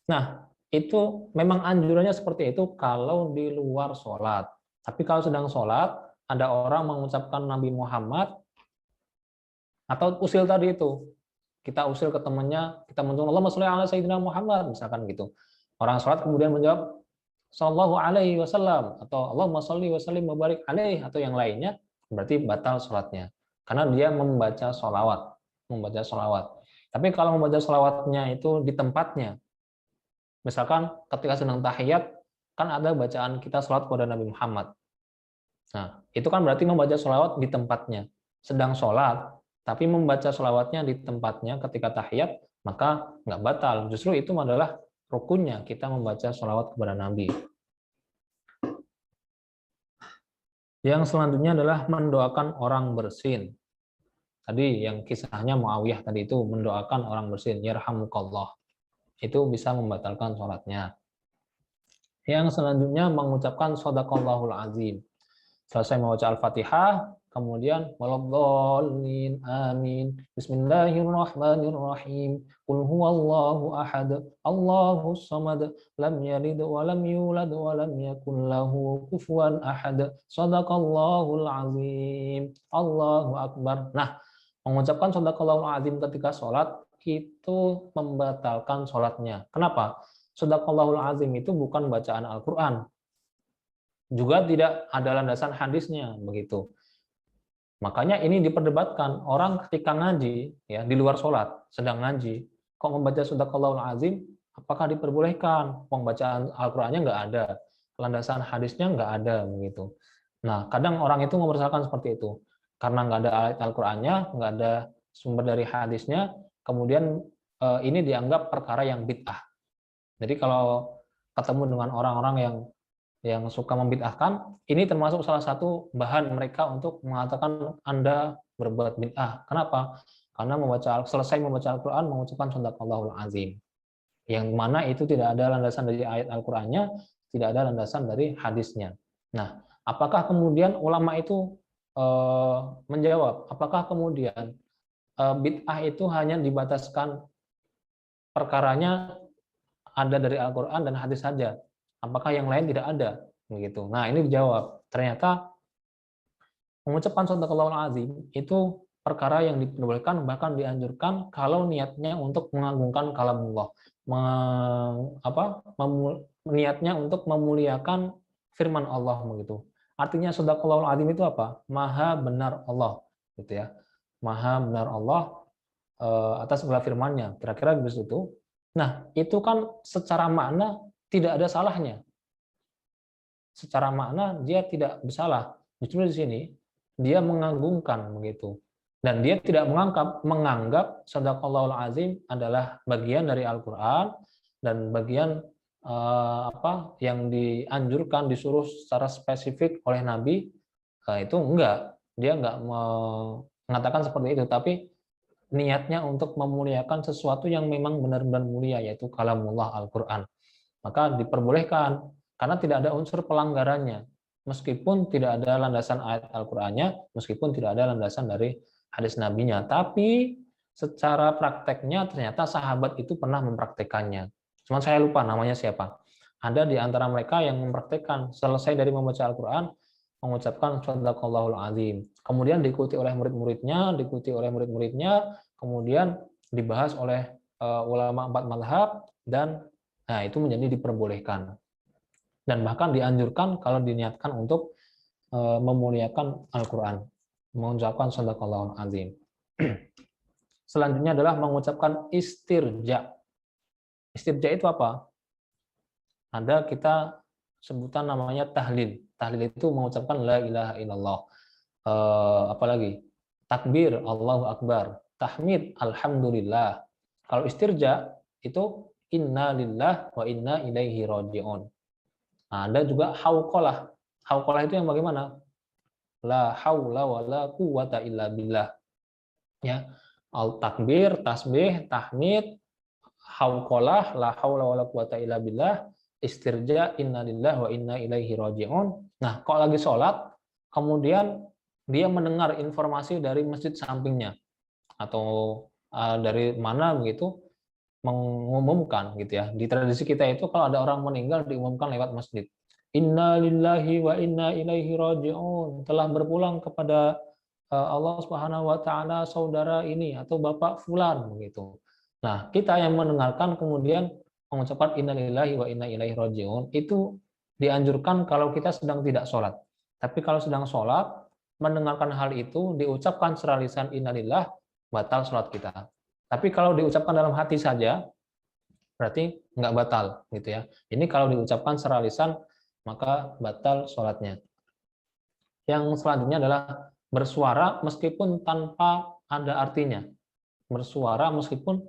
Nah, itu memang anjurannya seperti itu kalau di luar sholat. Tapi kalau sedang sholat, ada orang mengucapkan Nabi Muhammad, atau usil tadi itu, kita usil ke temannya, kita mengucapkan Allahumma sholli ala sayyidina Muhammad, misalkan gitu. Orang sholat kemudian menjawab sallallahu alaihi wasallam, atau Allahumma sholli wa sallim wa barik alaihi, atau yang lainnya, berarti batal sholatnya. Karena dia membaca sholawat. Tapi kalau membaca sholawatnya itu di tempatnya, misalkan ketika sedang tahiyat, kan ada bacaan kita sholat kepada Nabi Muhammad. Nah, itu kan berarti membaca sholawat di tempatnya. Sedang sholat, tapi membaca sholawatnya di tempatnya ketika tahiyat, maka nggak batal. Justru itu adalah rukunnya kita membaca sholawat kepada Nabi. Yang selanjutnya adalah mendoakan orang bersin. Tadi yang kisahnya Muawiyah tadi itu mendoakan orang bersin, yarhamukallah. Itu bisa membatalkan sholatnya. Yang selanjutnya mengucapkan shadaqallahul azim. Selesai membaca Al-Fatihah, kemudian waladhdallin amin. Bismillahirrahmanirrahim. Qul huwallahu ahad, Allahus samad, lam yalid wa lam yulad wa lam yakul lahu kufuwan ahad. Shadaqallahul azim. Allahu akbar. Nah, mengucapkan shadaqallahul azim ketika sholat itu membatalkan sholatnya. Kenapa? Shadaqallahul azim itu bukan bacaan Al-Qur'an. Juga tidak ada landasan hadisnya, begitu. Makanya ini diperdebatkan, orang ketika ngaji ya di luar sholat, sedang ngaji, kok membaca shadaqallahul azim, apakah diperbolehkan? Pembacaan Al-Qur'annya nggak ada, landasan hadisnya nggak ada, begitu. Nah, kadang orang itu mempersoalkan seperti itu, karena nggak ada ayat Al-Qur'annya, nggak ada sumber dari hadisnya, kemudian ini dianggap perkara yang bid'ah. Jadi kalau ketemu dengan orang-orang yang suka membid'ahkan, ini termasuk salah satu bahan mereka untuk mengatakan Anda berbuat bid'ah. Kenapa? Karena selesai membaca Al-Quran, mengucapkan shadaqallahul azim. Yang mana itu tidak ada landasan dari ayat Al-Qurannya, tidak ada landasan dari hadisnya. Nah, apakah kemudian ulama itu menjawab, apakah kemudian bid'ah itu hanya dibataskan perkaranya ada dari Al-Quran dan hadis saja? Apakah yang lain tidak ada? Begitu. Nah, ini dijawab. Ternyata mengucapkan shadaqallahul azim itu perkara yang diperbolehkan, bahkan dianjurkan kalau niatnya untuk mengagungkan kalamullah. Niatnya untuk memuliakan firman Allah, begitu. Artinya shadaqallahul azim itu apa? Maha benar Allah, gitu ya. Maha benar Allah atas segala firman-Nya. Kira-kira begitu. Nah, itu kan secara makna tidak ada salahnya. Secara makna dia tidak bersalah. Justru di sini dia mengagungkan, begitu. Dan dia tidak menganggap Shadaqallahul Azim adalah bagian dari Al-Quran dan bagian yang dianjurkan, disuruh secara spesifik oleh Nabi, itu enggak. Dia enggak mengatakan seperti itu, tapi niatnya untuk memuliakan sesuatu yang memang benar-benar mulia, yaitu kalamullah Al-Quran. Maka diperbolehkan, karena tidak ada unsur pelanggarannya. Meskipun tidak ada landasan ayat Al-Qurannya, meskipun tidak ada landasan dari hadis nabinya, tapi secara prakteknya ternyata sahabat itu pernah mempraktekannya. Cuma saya lupa namanya siapa. Ada di antara mereka yang mempraktekkan selesai dari membaca Al-Quran mengucapkan Shadaqallahul Azim. Kemudian diikuti oleh murid-muridnya, kemudian dibahas oleh ulama 4 mazhab, dan itu menjadi diperbolehkan. Dan bahkan dianjurkan kalau diniatkan untuk memuliakan Al-Quran, mengucapkan Shadaqallahul Azim. Selanjutnya adalah mengucapkan istirja. Istirja itu apa? Ada kita sebutan namanya tahlil. Tahlil itu mengucapkan la ilaha illallah. Apalagi? Takbir, Allahu Akbar. Tahmid, Alhamdulillah. Kalau istirja itu inna lillah wa inna ilaihi raji'un. Ada juga hauqalah. Hauqalah itu yang bagaimana? La haula wa la quwata illa billah. Ya, al-takbir, tasbih, tahmid, hauqalah, la haula wa la quwata illa billah, istirja, inna lillahi wa inna ilaihi raji'un. Nah, kalau lagi sholat, kemudian dia mendengar informasi dari masjid sampingnya atau dari mana begitu, mengumumkan gitu ya. Di tradisi kita itu kalau ada orang meninggal diumumkan lewat masjid. Inna lillahi wa inna ilaihi raji'un. Telah berpulang kepada Allah Subhanahu wa taala saudara ini atau bapak fulan begitu. Nah, kita yang mendengarkan kemudian mengucapkan inna lillahi wa inna ilaihi raji'un itu dianjurkan kalau kita sedang tidak sholat. Tapi kalau sedang sholat, mendengarkan hal itu diucapkan secara lisan innalillah, batal sholat kita. Tapi kalau diucapkan dalam hati saja, berarti nggak batal gitu ya. Ini kalau diucapkan secara lisan maka batal sholatnya. Yang selanjutnya adalah bersuara meskipun tanpa ada artinya. Bersuara meskipun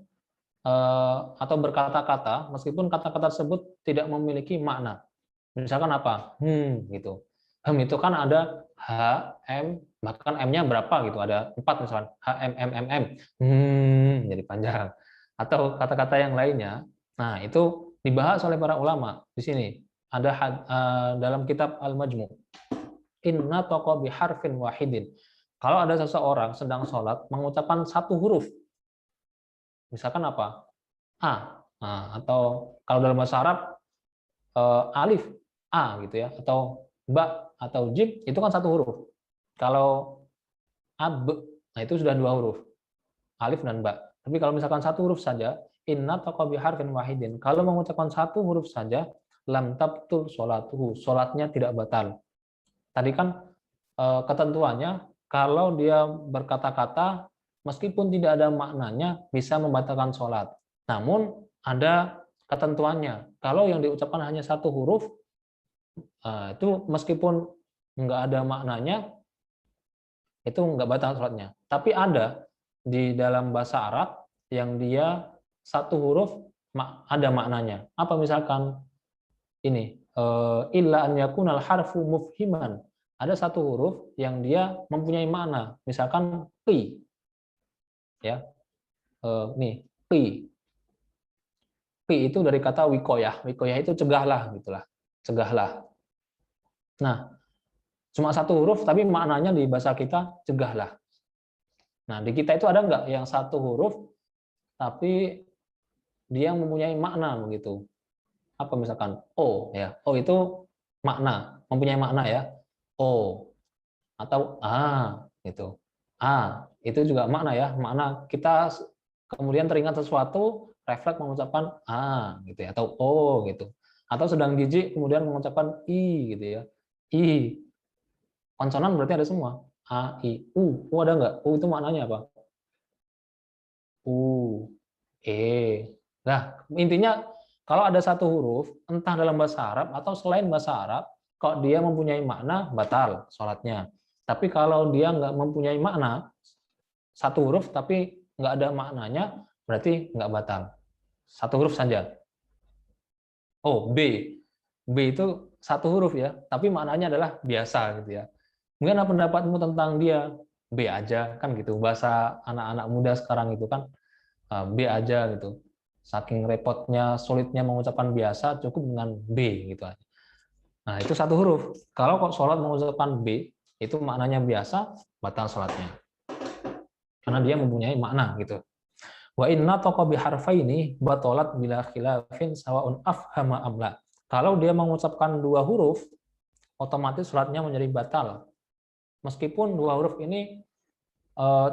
atau berkata-kata meskipun kata-kata tersebut tidak memiliki makna. Misalkan apa? Gitu. Itu kan ada H, M, bahkan M-nya berapa gitu, ada 4 misalkan, H, M, jadi panjang. Atau kata-kata yang lainnya. Nah, itu dibahas oleh para ulama di sini. Ada dalam kitab Al-Majmu'. Inna taqa biharfin wahidin. Kalau ada seseorang sedang sholat mengucapkan satu huruf, misalkan apa? A. Atau kalau dalam bahasa Arab alif, A gitu ya, atau ba atau jim itu kan satu huruf. Kalau ab, nah itu sudah 2 huruf, alif dan ba. Tapi kalau misalkan satu huruf saja, inna taqa biharfin wahidin. Kalau mengucapkan satu huruf saja, lam tabtul sholatuhu, sholatnya tidak batal. Tadi kan ketentuannya kalau dia berkata-kata meskipun tidak ada maknanya bisa membatalkan sholat. Namun ada ketentuannya. Kalau yang diucapkan hanya satu huruf, itu meskipun nggak ada maknanya, itu nggak batal sholatnya. Tapi ada di dalam bahasa Arab yang dia satu huruf ada maknanya. Apa misalkan ini, illa an yakunal harfu mufhiman. Ada satu huruf yang dia mempunyai makna. Misalkan pi. Ya. Nih, pi. Pi itu dari kata wikoyah. Wikoyah itu cegahlah gitulah. Cegahlah. Nah, cuma satu huruf tapi maknanya di bahasa kita cegahlah. Nah, di kita itu ada nggak yang satu huruf tapi dia mempunyai makna begitu? Apa misalkan O ya. O itu makna, mempunyai makna ya. O atau A gitu. A itu juga makna ya. Makna kita kemudian teringat sesuatu, refleks mengucapkan A gitu ya, atau O gitu. Atau sedang jijik kemudian mengucapkan I gitu ya. I. Konsonan berarti ada semua. A, I, U. U ada nggak? U itu maknanya apa? U, E. Nah, intinya kalau ada satu huruf, entah dalam bahasa Arab atau selain bahasa Arab, kok dia mempunyai makna, batal sholatnya. Tapi kalau dia nggak mempunyai makna, satu huruf tapi nggak ada maknanya, berarti nggak batal. Satu huruf saja. Oh, B. B itu satu huruf ya, tapi maknanya adalah biasa gitu ya. Mungkin apa pendapatmu tentang dia? B aja kan gitu. Bahasa anak-anak muda sekarang itu kan B aja gitu. Saking repotnya, sulitnya mengucapkan biasa, cukup dengan B gitu aja. Nah, itu satu huruf. Kalau kok sholat mengucapkan B, itu maknanya biasa, batal sholatnya. Karena dia mempunyai makna gitu. Wa inna taqa biharfaini batalat bila khilafin sawaun afhama amla. Kalau dia mengucapkan dua huruf, otomatis sholatnya menjadi batal. Meskipun dua huruf ini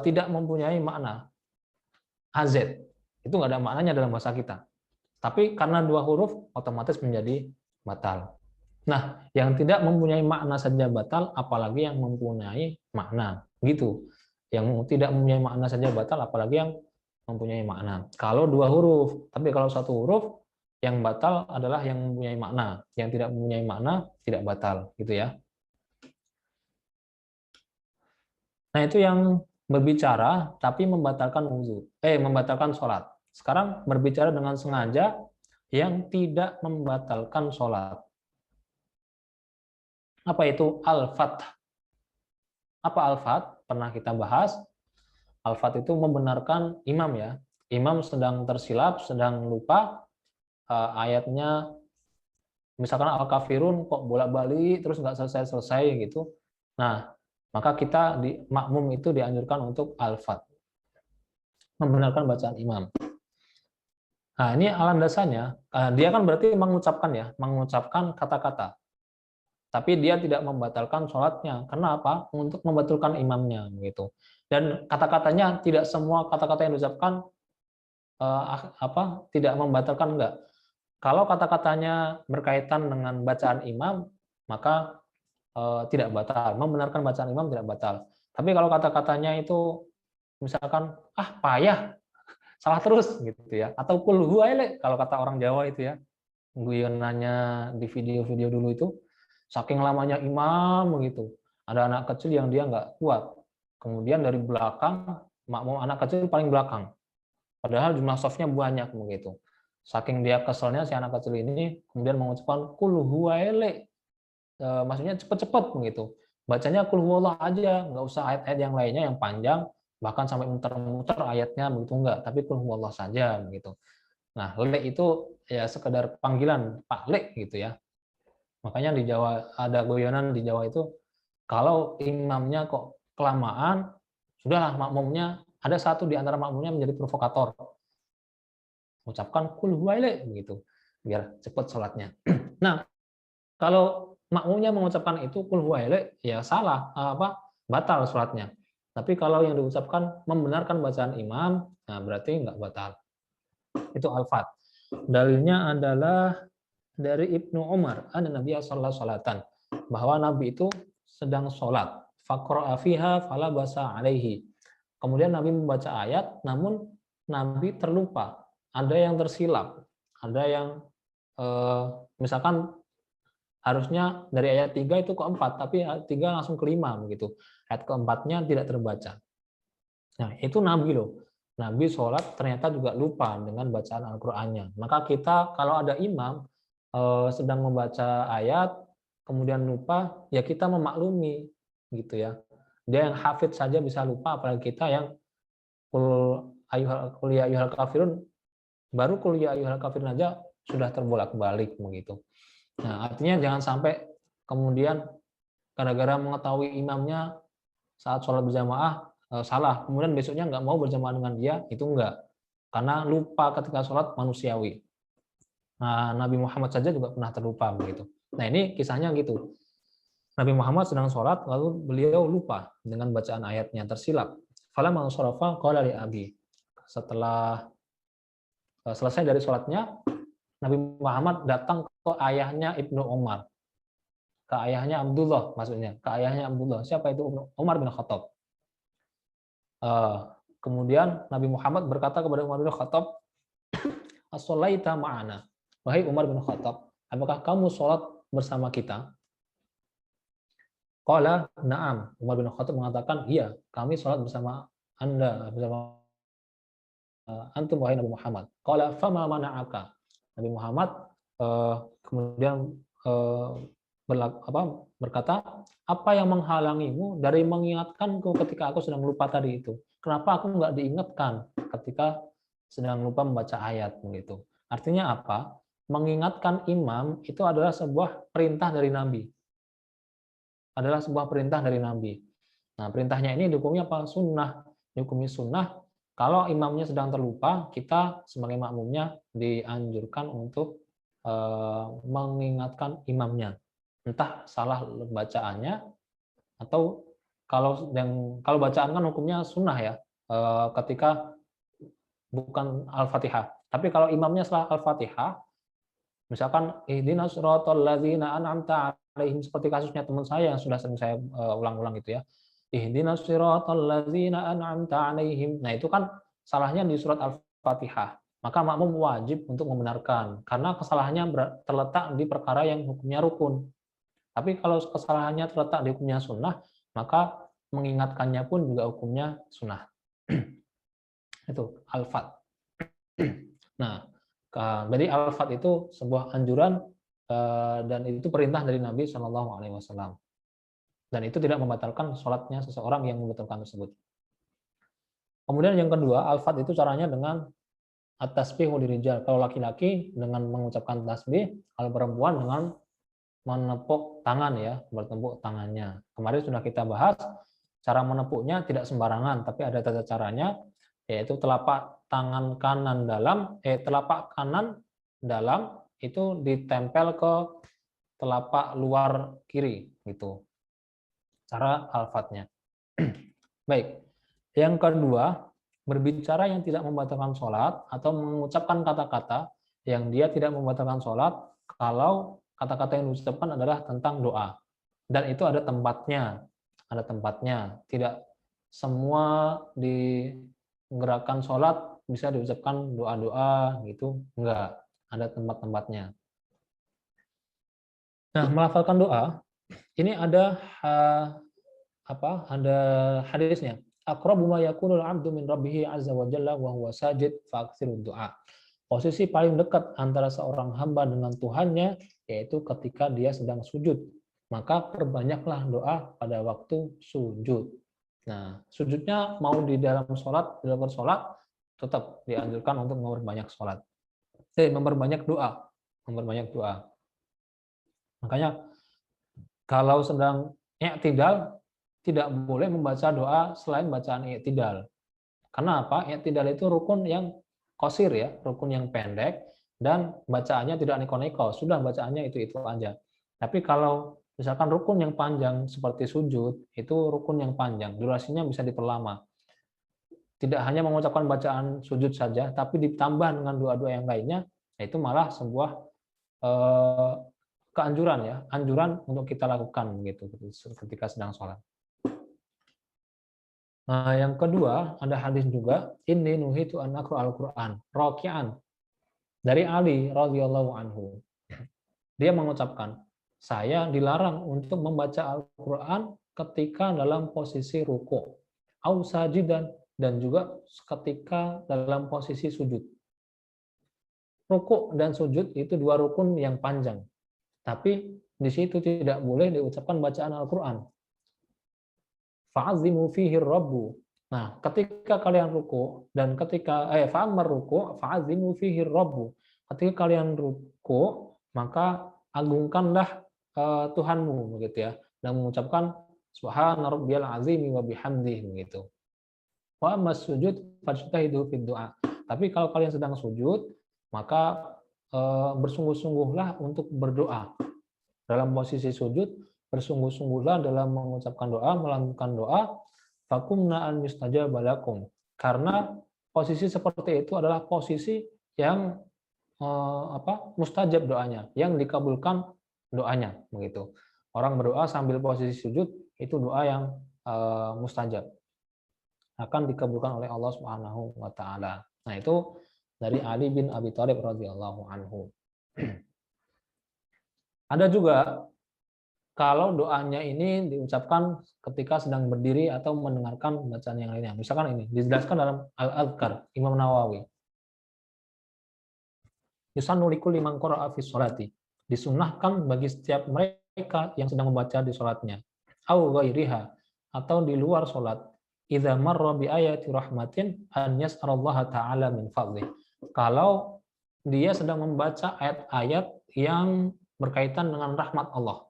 tidak mempunyai makna. AZ. Itu nggak ada maknanya dalam bahasa kita. Tapi karena dua huruf, otomatis menjadi batal. Nah, yang tidak mempunyai makna saja batal, apalagi yang mempunyai makna. Gitu. Yang tidak mempunyai makna saja batal, apalagi yang mempunyai makna. Kalau dua huruf, tapi kalau satu huruf, yang batal adalah yang mempunyai makna. Yang tidak mempunyai makna, tidak batal. Gitu ya. Nah, itu yang berbicara, tapi membatalkan membatalkan sholat. Sekarang berbicara dengan sengaja, yang tidak membatalkan sholat. Apa itu al-fath? Apa al-fath? Pernah kita bahas. Al-fath itu membenarkan imam ya. Imam sedang tersilap, sedang lupa ayatnya. Misalkan al-kafirun kok bolak-balik terus nggak selesai-selesai gitu. Nah, maka kita di makmum itu dianjurkan untuk al-fath. Membenarkan bacaan imam. Nah, ini landasannya. Dia kan berarti mengucapkan kata-kata. Tapi dia tidak membatalkan sholatnya. Kenapa? Untuk membatalkan imamnya, gitu. Dan kata-katanya tidak semua kata-kata yang diucapkan tidak membatalkan, enggak. Kalau kata-katanya berkaitan dengan bacaan imam, maka tidak batal. Membenarkan bacaan imam tidak batal. Tapi kalau kata-katanya itu misalkan payah, salah terus gitu ya, atau kul huwa kalau kata orang Jawa itu ya, guyonannya di video-video dulu itu, saking lamanya imam begitu, ada anak kecil yang dia nggak kuat, kemudian dari belakang makmum anak kecil paling belakang, padahal jumlah softnya banyak begitu, saking dia keselnya si anak kecil ini kemudian mengucapkan kul huwa maksudnya cepet-cepet begitu, bacanya kul huwallah aja, nggak usah ayat-ayat yang lainnya yang panjang, bahkan sampai muter-muter ayatnya begitu enggak, tapi kul huwallah saja begitu. Nah, lek itu ya sekedar panggilan Pak Lek gitu ya. Makanya di Jawa ada guyonan di Jawa itu, kalau imamnya kok kelamaan, sudahlah makmumnya, ada satu di antara makmumnya menjadi provokator. Ucapkan kul huwa begitu, biar cepat sholatnya. Nah, kalau makmumnya mengucapkan itu kul huwa ya salah, batal sholatnya. Tapi kalau yang diucapkan membenarkan bacaan imam, nah berarti nggak batal. Itu al-fat. Dalilnya adalah dari Ibnu Umar, ada Nabi sallallahu alaihi wasallam, bahwa Nabi itu sedang sholat. Faqra'a fiha fala basa alaihi. Kemudian Nabi membaca ayat, namun Nabi terlupa. Ada yang tersilap, ada yang misalkan harusnya dari ayat 3 itu ke 4, tapi ayat 3 langsung ke 5 begitu. Ayat keempatnya tidak terbaca. Nah, itu Nabi loh. Nabi sholat ternyata juga lupa dengan bacaan Al-Qur'annya. Maka kita kalau ada imam sedang membaca ayat kemudian lupa, ya kita memaklumi gitu ya. Dia yang hafid saja bisa lupa, apalagi kita yang kul ya ayyuhal kafirun, baru kul ya ayyuhal kafirun aja sudah terbolak-balik begitu. Nah, artinya jangan sampai kemudian gara-gara mengetahui imamnya saat sholat berjamaah salah, kemudian besoknya nggak mau berjamaah dengan dia, itu enggak. Karena lupa ketika sholat manusiawi. Nah, Nabi Muhammad saja juga pernah terlupa begitu. Nah, ini kisahnya gitu. Nabi Muhammad sedang sholat, lalu beliau lupa dengan bacaan ayatnya, tersilap. Falamma sharafa qala li abi. Setelah selesai dari sholatnya, Nabi Muhammad datang ke ayahnya Ibnu Umar. Ke ayahnya Abdullah maksudnya. Ke ayahnya Abdullah. Siapa itu? Umar bin Khattab. Kemudian Nabi Muhammad berkata kepada Umar bin Khattab, as-sholaita ma'ana. Wahai Umar bin Khattab, apakah kamu sholat bersama kita? Qala na'am. Umar bin Khattab mengatakan, iya, kami sholat bersama Anda bersama antum wahai Nabi Muhammad. Qala fama mana'aka. Nabi Muhammad kemudian berkata, apa yang menghalangimu dari mengingatkanku ketika aku sedang lupa tadi itu? Kenapa aku nggak diingatkan ketika sedang lupa membaca ayat begitu? Artinya apa? Mengingatkan imam itu adalah sebuah perintah dari Nabi. Adalah sebuah perintah dari Nabi. Nah, perintahnya ini hukumnya apa? Sunnah. Hukumnya sunnah. Kalau imamnya sedang terlupa, kita sebagai makmumnya dianjurkan untuk mengingatkan imamnya. Entah salah bacaannya atau kalau bacaan kan hukumnya sunnah ya, ketika bukan Al-Fatihah. Tapi kalau imamnya salah Al-Fatihah, misalkan ihdinas siratal ladzina an'amta alaihim, seperti kasusnya teman saya yang sudah sering saya ulang-ulang gitu ya. Ihdinas siratal ladzina an'amta alaihim. Nah, itu kan salahnya di surat Al-Fatihah. Maka makmum wajib untuk membenarkan karena kesalahannya terletak di perkara yang hukumnya rukun. Tapi kalau kesalahannya terletak di hukumnya sunnah, maka mengingatkannya pun juga hukumnya sunnah. Itu al-fat. Nah, jadi al-fat itu sebuah anjuran dan itu perintah dari Nabi Shallallahu Alaihi Wasallam. Dan itu tidak membatalkan sholatnya seseorang yang membatalkan tersebut. Kemudian yang kedua, al-fat itu caranya dengan at-tasbih lirijal. Kalau laki-laki dengan mengucapkan tasbih, kalau perempuan dengan menepuk tangan ya, bertepuk tangannya. Kemarin sudah kita bahas cara menepuknya tidak sembarangan, tapi ada tata caranya, yaitu telapak tangan kanan telapak kanan dalam itu ditempel ke telapak luar kiri gitu. Cara al-fatnya. Baik. Yang kedua, berbicara yang tidak membatalkan sholat atau mengucapkan kata-kata yang dia tidak membatalkan sholat kalau kata-kata yang diucapkan adalah tentang doa. Dan itu ada tempatnya. Ada tempatnya. Tidak semua di gerakan sholat bisa diucapkan doa-doa gitu. Enggak. Ada tempat-tempatnya. Nah, melafalkan doa, ini ada ada hadisnya. Aqrabu ma yakunul 'abdu min rabbih 'azza wa jalla wa huwa sajid fa'aktsirud du'a. Posisi paling dekat antara seorang hamba dengan Tuhannya yaitu ketika dia sedang sujud. Maka perbanyaklah doa pada waktu sujud. Nah, sujudnya mau di dalam sholat, di luar sholat, tetap dianjurkan untuk memperbanyak sholat. Memperbanyak doa. Memperbanyak doa. Makanya kalau sedang i'tidal, tidak boleh membaca doa selain bacaan i'tidal. Karena apa? I'tidal itu rukun yang qasir ya, rukun yang pendek dan bacaannya tidak neko-neko, sudah bacaannya itu aja. Tapi kalau misalkan rukun yang panjang seperti sujud, itu rukun yang panjang, durasinya bisa diperlama. Tidak hanya mengucapkan bacaan sujud saja, tapi ditambah dengan doa-doa yang lainnya, itu malah sebuah keanjuran ya, anjuran untuk kita lakukan gitu ketika sedang sholat. Nah, yang kedua, ada hadis juga, inni nuhitu an aqra al-Qur'an raki'an. Dari Ali radhiyallahu anhu. Dia mengucapkan, saya dilarang untuk membaca Al-Qur'an ketika dalam posisi ruku', au sajidan, dan juga ketika dalam posisi sujud. Ruku' dan sujud itu dua rukun yang panjang. Tapi di situ tidak boleh diucapkan bacaan Al-Qur'an. Fa'azimu fihi rabbu. Nah, ketika kalian ruku dan ketika fa'amar ruku fa'azimu fihi rabbu. Ketika kalian ruku, maka agungkanlah Tuhanmu begitu ya, dan mengucapkan subhana rabbiyal azimi wa bihamdihi begitu. Wa ammas sujud fajtahidu fid du'a. Tapi kalau kalian sedang sujud, maka bersungguh-sungguhlah untuk berdoa. Dalam posisi sujud, bersungguh-sungguhlah dalam mengucapkan doa, melakukan doa, fakumna an yustajaba lakum. Karena posisi seperti itu adalah posisi yang mustajab doanya, yang dikabulkan doanya begitu. Orang berdoa sambil posisi sujud itu doa yang mustajab. Akan dikabulkan oleh Allah Subhanahu wa taala. Nah, itu dari Ali bin Abi Thalib radhiyallahu anhu. Ada juga kalau doanya ini diucapkan ketika sedang berdiri atau mendengarkan bacaan yang lainnya. Misalkan ini dijelaskan dalam Al-Adhkar Imam Nawawi. Yusannu likulli man qara'a fi sholati. Disunnahkan bagi setiap mereka yang sedang membaca di sholatnya. Au ghairiha, atau di luar sholat. Idza marra bi ayati rahmatin an yas'alallaha ta'ala min fadlih. Kalau dia sedang membaca ayat-ayat yang berkaitan dengan rahmat Allah.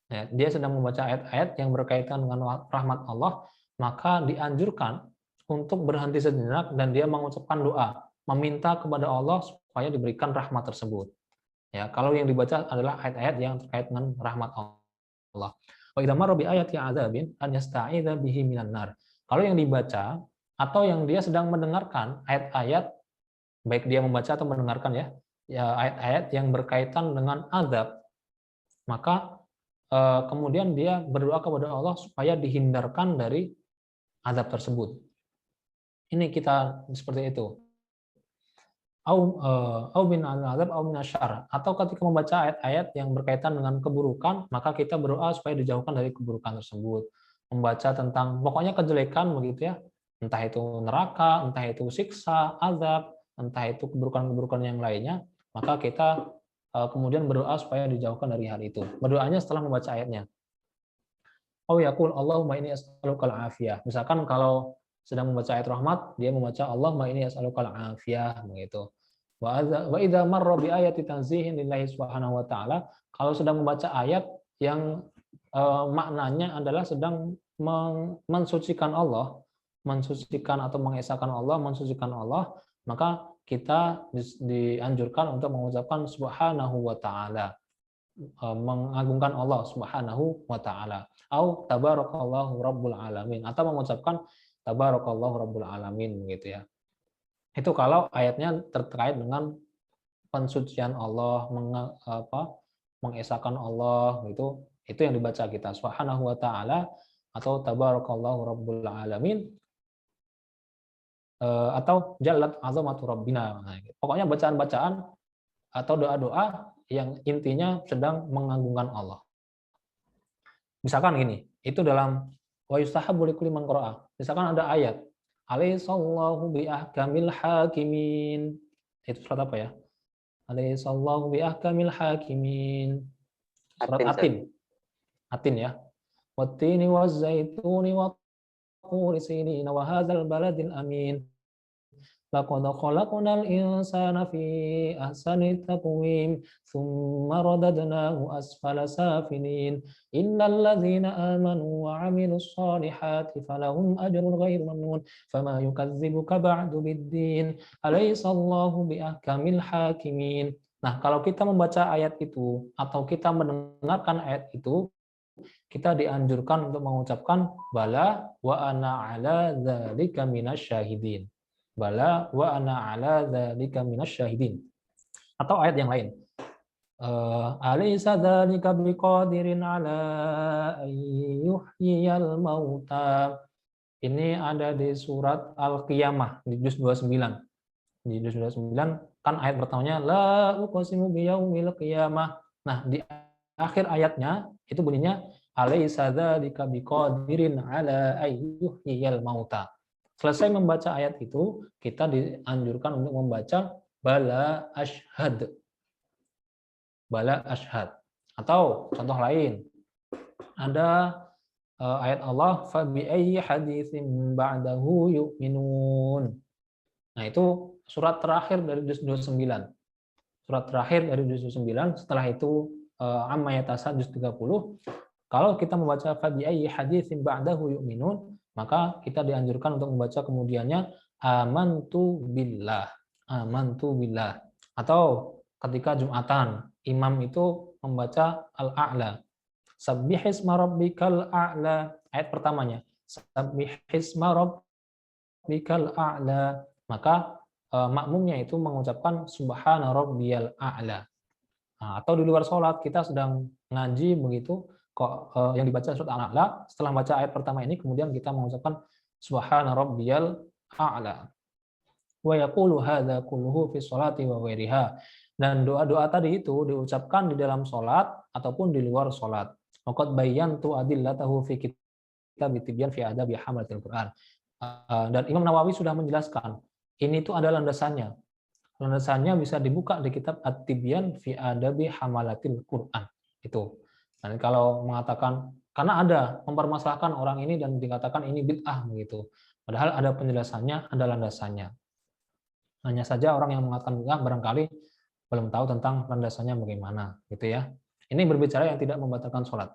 Ya, dia sedang membaca ayat-ayat yang berkaitan dengan rahmat Allah, maka dianjurkan untuk berhenti sejenak dan dia mengucapkan doa, meminta kepada Allah supaya diberikan rahmat tersebut. Ya, kalau yang dibaca adalah ayat-ayat yang terkait dengan rahmat Allah. Wa idza marra bi ayati 'adzabin an yasta'idza bihi minan nar. Kalau yang dibaca atau yang dia sedang mendengarkan ayat-ayat, baik dia membaca atau mendengarkan ya ayat-ayat yang berkaitan dengan azab, maka kemudian dia berdoa kepada Allah supaya dihindarkan dari azab tersebut. Ini kita seperti itu. Au min azab au minasyarr, atau ketika membaca ayat-ayat yang berkaitan dengan keburukan, maka kita berdoa supaya dijauhkan dari keburukan tersebut. Membaca tentang pokoknya kejelekan begitu ya. Entah itu neraka, entah itu siksa, azab, entah itu keburukan-keburukan yang lainnya, maka kita kemudian berdoa supaya dijauhkan dari hal itu. Berdoanya setelah membaca ayatnya. Oh yaqul Allahumma inni as'alukal afiyah. Misalkan kalau sedang membaca ayat rahmat, dia membaca Allahumma inni as'alukal afiyah begitu. Wa idza marra bi ayati tanzihin lillahi subhanahu wa ta'ala, kalau sedang membaca ayat yang maknanya adalah sedang mensucikan Allah, mensucikan atau mengesahkan Allah, mensucikan Allah, maka kita dianjurkan untuk mengucapkan subhanahu wa ta'ala, mengagungkan Allah subhanahu wa ta'ala, atau tabarakallahu rabbul alamin, atau mengucapkan tabarakallahu rabbul alamin gitu ya. Itu kalau ayatnya terkait dengan pensucian Allah, mengesahkan Allah gitu, itu yang dibaca kita subhanahu wa ta'ala atau tabarakallahu rabbul alamin, atau jallat azamatu rabbina. Pokoknya bacaan-bacaan atau doa-doa yang intinya sedang mengagungkan Allah. Misalkan gini, itu dalam wa yustahabbu likulli man qara'a. Misalkan ada ayat alaihissallahu bi ahkamil hakimin. Itu surat apa ya? Alaihissallahu bi ahkamil hakimin. Surat Atin. Atin ya. Wattini waz-zaituni wa turi sinin wa hadzal baladil amin. Laqad khalaqnal insana fi ahsani taqwim thumma radadnahu asfala safilin innal ladzina amanu wa 'amilus solihati falahum ajrun ghairu mamnun fama yukadzibuka ba'du biddin alaysallahu biahkamil hakimin. Nah, kalau kita membaca ayat itu atau kita mendengarkan ayat itu, kita dianjurkan untuk mengucapkan bala wa ana 'ala dzalika minasyahidin. Bala wa ana 'ala dzalika minasyahidin. Atau ayat yang lain. Alaysa dzalika biqadirin 'ala ayyuhyiyal mauta. Ini ada di surat Al-Qiyamah di juz 29. Di juz 29 kan ayat pertamanya la uqsimu biyaumil qiyamah. Nah, di akhir ayatnya itu bunyinya alaysa dzalika biqadirin 'ala ayyuhyiyal mauta. Selesai membaca ayat itu, kita dianjurkan untuk membaca bala ashhad. Bala ashhad. Atau contoh lain, ada ayat Allah fa bi ayyi haditsin ba'dahu yu'minun. Nah, itu surat terakhir dari juz 29. Surat terakhir dari juz 29, setelah itu amma yatasad juz 30. Kalau kita membaca fa bi ayyi haditsin ba'dahu yu'minun, maka kita dianjurkan untuk membaca kemudiannya amantu billah. Amantu billah. Atau ketika Jumatan, imam itu membaca al-a'la. Sabbihisma rabbikal a'la. Ayat pertamanya. Sabbihisma rabbikal a'la. Maka makmumnya itu mengucapkan subhana rabbiyal a'la. Nah, atau di luar sholat kita sedang ngaji begitu, kok yang dibaca surat Al-A'la, setelah baca ayat pertama ini kemudian kita mengucapkan subhana rabbiyal a'la. Wa yaqulu hadza kulluhu fi sholati wa ghairiha. Dan doa-doa tadi itu diucapkan di dalam sholat ataupun di luar sholat. Waqad bayyantu adillatahu fi kitab Tibyan fi adabi hamalatil Quran. Dan Imam Nawawi sudah menjelaskan ini itu adalah landasannya. Landasannya bisa dibuka di kitab At-Tibyan fi adabi hamalatil Quran. Itu. Dan kalau mengatakan karena ada mempermasalahkan orang ini dan dikatakan ini bid'ah begitu. Padahal ada penjelasannya, ada landasannya. Hanya saja orang yang mengatakan bid'ah barangkali belum tahu tentang landasannya bagaimana, gitu ya. Ini berbicara yang tidak membatalkan sholat.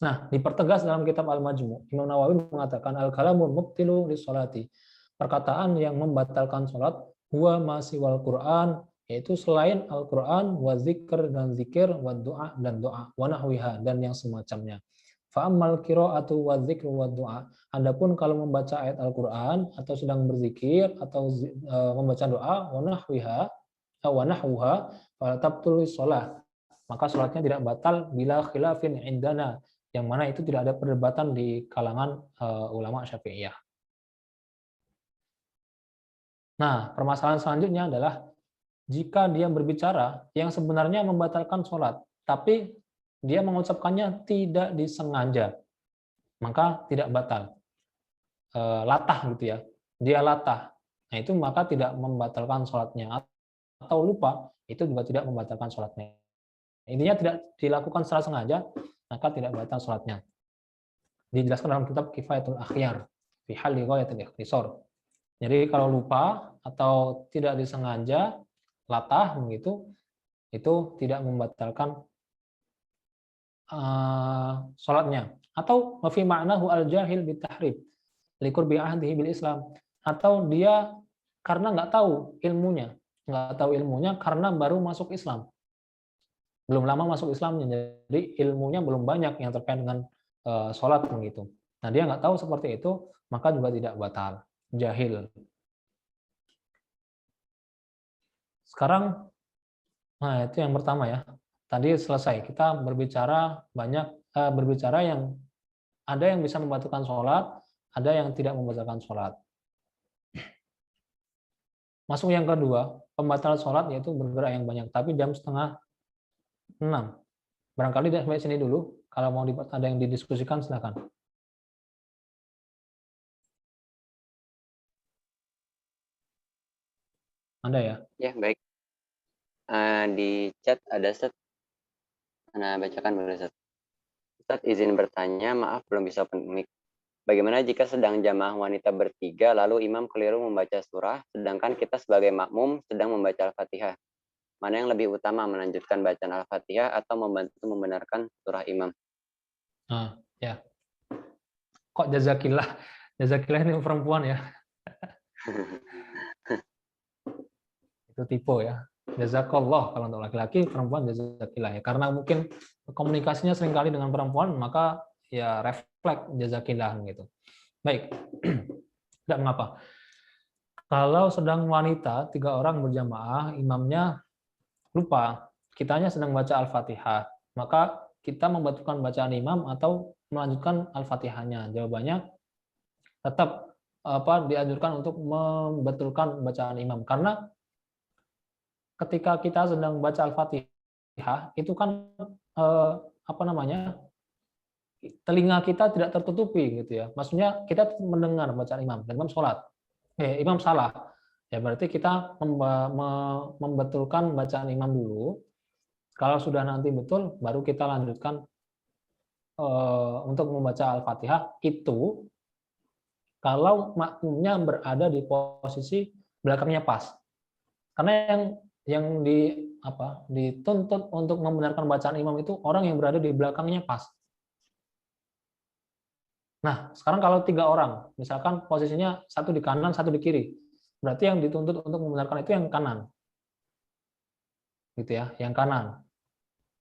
Nah, dipertegas dalam kitab Al-Majmu', Imam Nawawi mengatakan al-kalamun mubtilu lis-sholati. Perkataan yang membatalkan sholat huwa ma siwal Qur'an, yaitu selain Al-Qur'an, wa zikr dan zikir, wa doa dan doa, wa nahwiha dan yang semacamnya. Fa ammal qira'atu wa dzikru wa doa. Adapun kalau membaca ayat Al-Qur'an atau sedang berzikir atau membaca doa, wa nahwiha wa nahwuha fa tabtul shalah. Maka sholatnya tidak batal bila khilafin indana, yang mana itu tidak ada perdebatan di kalangan ulama Syafi'iyah. Nah, permasalahan selanjutnya adalah jika dia berbicara yang sebenarnya membatalkan sholat, tapi dia mengucapkannya tidak disengaja, maka tidak batal. Latah gitu ya, dia latah. Nah itu maka tidak membatalkan sholatnya. Atau lupa, itu juga tidak membatalkan sholatnya. Intinya tidak dilakukan secara sengaja, maka tidak batal sholatnya. Dijelaskan dalam kitab Kifayatul Akhyar fi halli ghayatil ikhtisar. Jadi kalau lupa atau tidak disengaja, latah begitu, itu tidak membatalkan sholatnya. Atau fi ma'nahu al-jahil bitahrib liqurbi ahdihi bil Islam. Atau dia karena nggak tahu ilmunya karena baru masuk Islam. Belum lama masuk Islamnya, jadi ilmunya belum banyak yang terkait dengan sholat begitu. Nah dia nggak tahu seperti itu, maka juga tidak batal, jahil. Sekarang, nah itu yang pertama ya. Tadi selesai, kita berbicara yang ada yang bisa membatalkan sholat, ada yang tidak membatalkan sholat. Masuk yang kedua, pembatalan sholat yaitu bergerak yang banyak, tapi jam 5:30. Barangkali sampai sini dulu. Kalau mau ada yang didiskusikan, silakan. Ada ya? Ya, baik. Di chat ada Ustaz. Ana bacakan boleh Ustaz. Ustaz izin bertanya, maaf belum bisa open mic. Bagaimana jika sedang jamaah wanita bertiga, lalu imam keliru membaca surah, sedangkan kita sebagai makmum sedang membaca Al-Fatihah? Mana yang lebih utama, melanjutkan bacaan Al-Fatihah atau membantu membenarkan surah imam? Ya. Kok jazakillah? Jazakillah ini perempuan ya? Itu tipe ya. Jazakallah kalau untuk laki-laki, perempuan jazakillah ya. Karena mungkin komunikasinya seringkali dengan perempuan, maka ya refleks jazakillah gitu. Baik. Tidak mengapa. Kalau sedang wanita, 3 orang berjamaah, imamnya lupa, kitanya sedang baca Al-Fatihah, maka kita membatalkan bacaan imam atau melanjutkan Al-Fatihahnya. Jawabannya tetap dianjurkan untuk membetulkan bacaan imam, karena ketika kita sedang baca Al-Fatihah itu kan telinga kita tidak tertutupi gitu ya. Maksudnya kita mendengar bacaan imam, dan imam salah. Ya berarti kita membetulkan bacaan imam dulu. Kalau sudah nanti betul, baru kita lanjutkan untuk membaca Al-Fatihah. Itu kalau makmumnya berada di posisi belakangnya pas. Karena yang dituntut untuk membenarkan bacaan imam itu orang yang berada di belakangnya pas. Nah, sekarang kalau 3 orang, misalkan posisinya satu di kanan, satu di kiri, berarti yang dituntut untuk membenarkan itu yang kanan, gitu ya, yang kanan.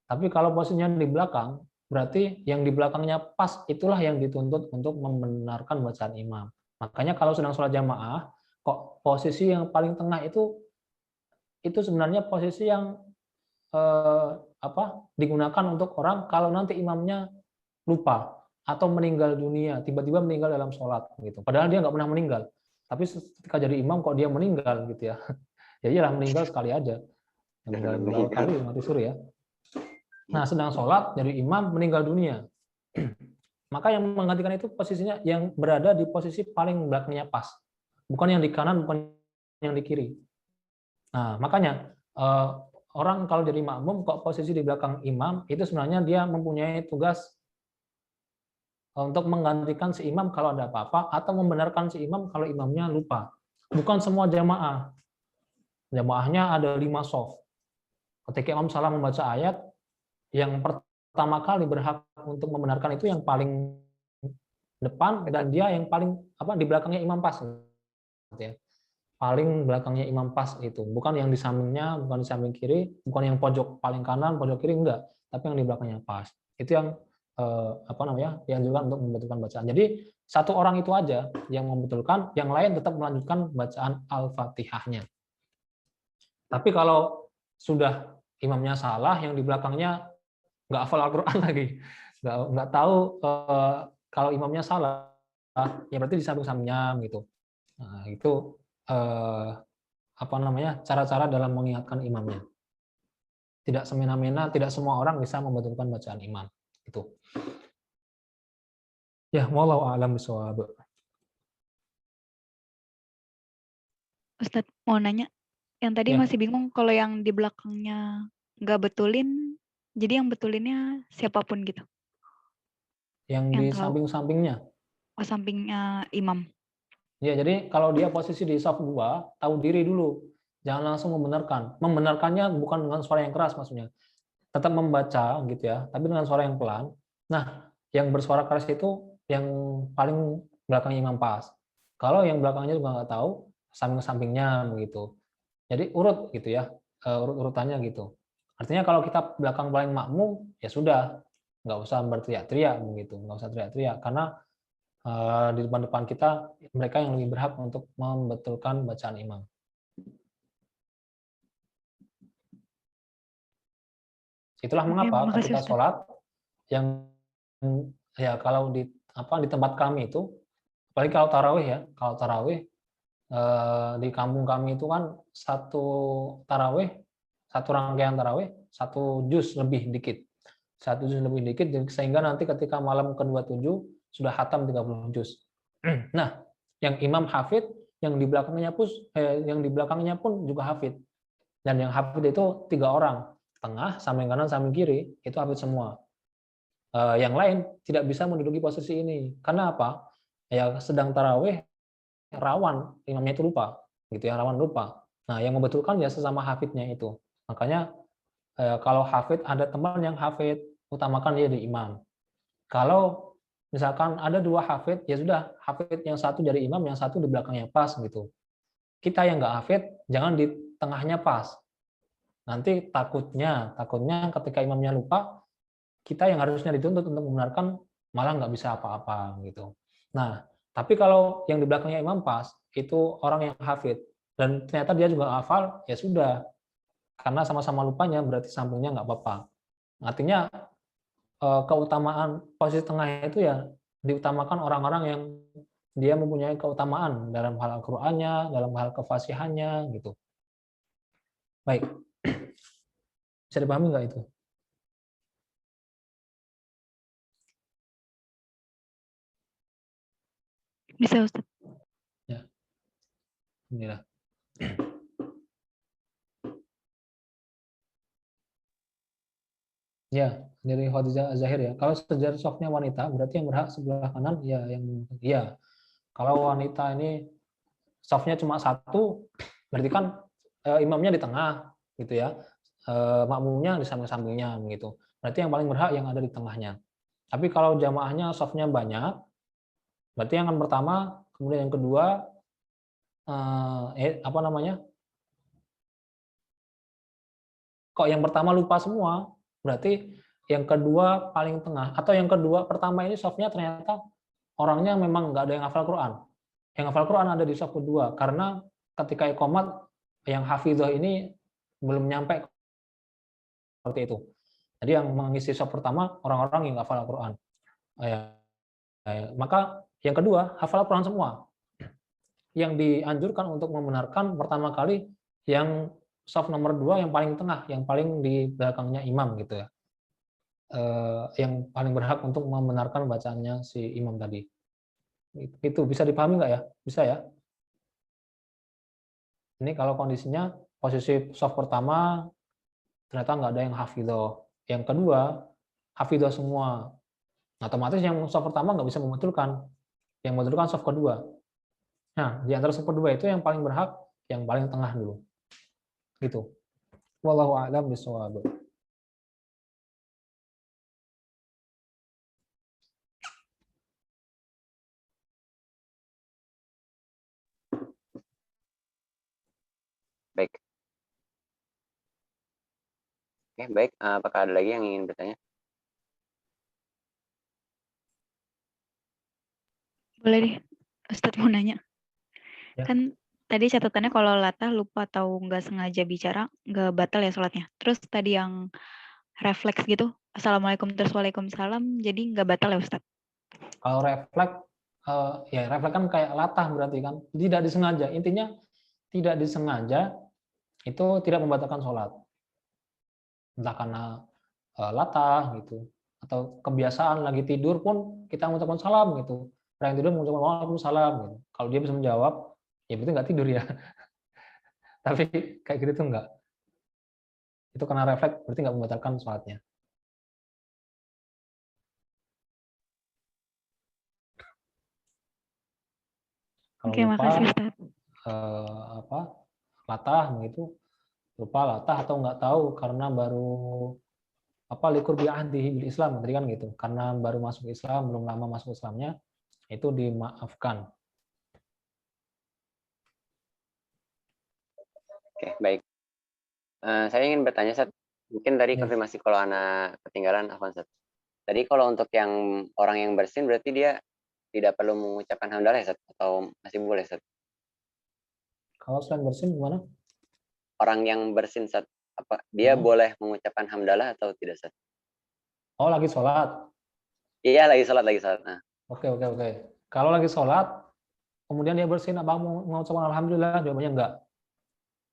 Tapi kalau posisinya di belakang, berarti yang di belakangnya pas itulah yang dituntut untuk membenarkan bacaan imam. Makanya kalau sedang sholat jamaah, kok posisi yang paling tengah itu sebenarnya posisi yang digunakan untuk orang kalau nanti imamnya lupa atau meninggal dunia, tiba-tiba meninggal dalam sholat gitu. Padahal dia nggak pernah meninggal, tapi ketika jadi imam kok dia meninggal gitu ya. Ya iyalah meninggal sekali aja. meninggal beberapa kali mati suri ya. Nah, sedang sholat jadi imam meninggal dunia. Maka yang menggantikan itu posisinya yang berada di posisi paling belakangnya pas. Bukan yang di kanan, bukan yang di kiri. Nah, makanya orang kalau jadi makmum kok posisi di belakang imam, itu sebenarnya dia mempunyai tugas untuk menggantikan si imam kalau ada apa-apa, atau membenarkan si imam kalau imamnya lupa. Bukan semua jamaah. Jamaahnya ada 5 shaf. Ketika imam salah membaca ayat, yang pertama kali berhak untuk membenarkan itu yang paling depan, dan dia yang paling di belakangnya imam pas. Gitu ya. Paling belakangnya imam pas itu, bukan yang di sampingnya, bukan di samping kiri, bukan yang pojok paling kanan, pojok kiri, enggak, tapi yang di belakangnya pas. Itu yang dianjurkan untuk membetulkan bacaan. Jadi satu orang itu aja yang membetulkan, yang lain tetap melanjutkan bacaan Al-Fatihahnya. Tapi kalau sudah imamnya salah, yang di belakangnya nggak hafal Al-Quran lagi, nggak tahu kalau imamnya salah, ya berarti di samping-sampingnya gitu. Nah, itu cara-cara dalam mengingatkan imamnya. Tidak semena-mena, tidak semua orang bisa membetulkan bacaan imam. Itu. Ya, wallahu a'lam bishawab. Ustadz mau nanya, yang tadi Ya. masih bingung kalau yang di belakangnya nggak betulin, jadi yang betulinnya siapapun gitu? Yang di samping-sampingnya? Oh, sampingnya imam. Ya, jadi kalau dia posisi di shaf 2, tahu diri dulu. Jangan langsung membenarkan. Membenarkannya bukan dengan suara yang keras maksudnya. Tetap membaca gitu ya, tapi dengan suara yang pelan. Nah, yang bersuara keras itu yang paling belakang imam pas. Kalau yang belakangnya juga nggak tahu, samping-sampingnya begitu. Jadi urut gitu ya, urut-urutannya gitu. Artinya kalau kita belakang paling makmum, ya sudah, nggak usah berteriak-teriak begitu, nggak usah teriak-teriak, karena di depan-depan kita mereka yang lebih berhak untuk membetulkan bacaan imam. Itulah mengapa ketika sholat yang ya kalau di tempat kami itu, apalagi kalau tarawih ya, kalau tarawih di kampung kami itu kan satu rangkaian tarawih 1 juz lebih dikit, sehingga nanti ketika malam ke-27 sudah khatam 30 juz. Nah, yang imam hafid, yang di belakangnya pun juga hafid, dan yang hafid itu 3 orang, tengah, samping kanan, samping kiri, itu hafid semua. Yang lain tidak bisa menduduki posisi ini. Karena apa? Ya sedang tarawih, rawan imamnya itu lupa, gitu ya, rawan lupa. Nah, yang membetulkan ya sesama hafidnya itu. Makanya kalau hafid ada teman yang hafid, utamakan dia di imam. Kalau misalkan ada 2 hafid, ya sudah, hafid yang satu dari imam, yang satu di belakangnya pas gitu. Kita yang nggak hafid, jangan di tengahnya pas. Nanti takutnya ketika imamnya lupa, kita yang harusnya dituntut untuk membenarkan malah nggak bisa apa-apa gitu. Nah, tapi kalau yang di belakangnya imam pas, itu orang yang hafid, dan ternyata dia juga hafal, ya sudah, karena sama-sama lupanya berarti sampingnya nggak apa-apa. Artinya keutamaan posisi tengah itu ya diutamakan orang-orang yang dia mempunyai keutamaan dalam hal Al-Qur'annya, dalam hal kefasihannya gitu. Baik. Bisa dipahami nggak itu? Bisa, Ustaz. Ya. Alhamdulillah. Ya, dari Khadijah Az-Zahir ya. Kalau sejarah softnya wanita, berarti yang berhak sebelah kanan ya yang ya. Kalau wanita ini softnya cuma 1, berarti kan imamnya di tengah gitu ya. Makmumnya di samping-sampingnya gitu. Berarti yang paling berhak yang ada di tengahnya. Tapi kalau jamaahnya softnya banyak, berarti yang pertama, kemudian yang kedua kok yang pertama lupa semua, berarti yang kedua paling tengah, atau yang kedua pertama ini softnya ternyata orangnya memang nggak ada yang hafal Quran. Yang hafal Quran ada di soft kedua, karena ketika iqomat yang hafizah ini belum nyampe seperti itu. Jadi yang mengisi soft pertama orang-orang yang hafal Al-Quran. Maka yang kedua hafal Al-Quran semua. Yang dianjurkan untuk membenarkan pertama kali yang saf nomor 2 yang paling tengah, yang paling di belakangnya imam gitu ya. Yang paling berhak untuk membenarkan bacaannya si imam tadi. Itu bisa dipahami nggak ya? Bisa ya? Ini kalau kondisinya posisi saf pertama ternyata nggak ada yang hafidhoh. Yang kedua, hafidhoh semua. Nah, otomatis yang saf pertama nggak bisa membetulkan. Yang membetulkan saf kedua. Nah, di antara saf kedua itu yang paling berhak, yang paling tengah dulu. Gitu. Wallahu a'lam bishawab. Baik. Oke, baik. Apakah ada lagi yang ingin bertanya? Boleh deh, Ustadz mau nanya. Ya. Kan tadi catatannya kalau latah lupa atau nggak sengaja bicara, nggak batal ya sholatnya. Terus tadi yang refleks gitu, Assalamualaikum terus Waalaikumsalam, jadi nggak batal ya Ustadz? Kalau refleks, ya refleks kan kayak latah berarti kan. Tidak disengaja. Intinya tidak disengaja itu tidak membatalkan sholat. Entah karena latah gitu, atau kebiasaan lagi tidur pun kita mengucapkan salam gitu. Orang yang tidur mengucapkan waalaikumsalam gitu. Kalau dia bisa menjawab, ya berarti nggak tidur ya. Tapi kayak gitu tuh enggak. Itu karena refleks, berarti nggak membatalkan sholatnya. Kalau Oke, lupa, makasih Ustadz. latah begitu, lupa latah atau nggak tahu karena baru likur bi'ahdihi bil Islam tadi kan gitu. Karena baru masuk Islam, belum lama masuk Islamnya, itu dimaafkan. Oke, baik. Saya ingin bertanya, Sat. Mungkin tadi Ya. konfirmasi kalau anak ketinggalan, Afwan, Sat. Tadi kalau untuk yang orang yang bersin berarti dia tidak perlu mengucapkan hamdalah, ya, Sat? Atau masih boleh, Sat? Kalau selain bersin gimana? Orang yang bersin, Sat, apa dia boleh mengucapkan hamdalah atau tidak, Sat? Oh, lagi sholat. Iya, lagi sholat, lagi sholat. Nah, Oke. Kalau lagi sholat, kemudian dia bersin, abang mau mengucapkan alhamdulillah, jawabannya enggak.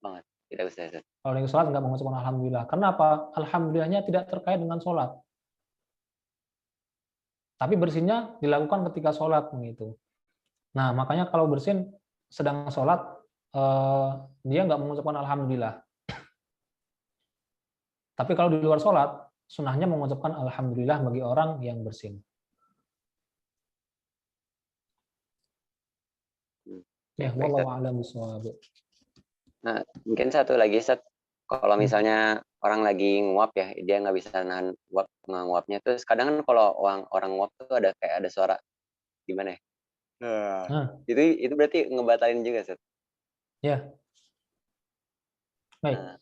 banget. Tidak usah, Sat. Kalau lagi sholat enggak mengucapkan alhamdulillah. Kenapa? Alhamdulillahnya tidak terkait dengan sholat. Tapi bersinnya dilakukan ketika sholat begitu. Nah, makanya kalau bersin sedang sholat, dia nggak mengucapkan alhamdulillah. Tapi kalau di luar sholat, sunnahnya mengucapkan alhamdulillah bagi orang yang bersin. Ya, Baik, Sat. wallahu a'lam bishawab. Nah, mungkin satu lagi, Sat. Kalau misalnya orang lagi nguap ya, dia nggak bisa nahan nguapnya. Terus kadang kan kalau orang nguap tuh ada kayak ada suara gimana ya? Nah, Itu berarti ngebatalin juga, Sat. ya, baik. Nah,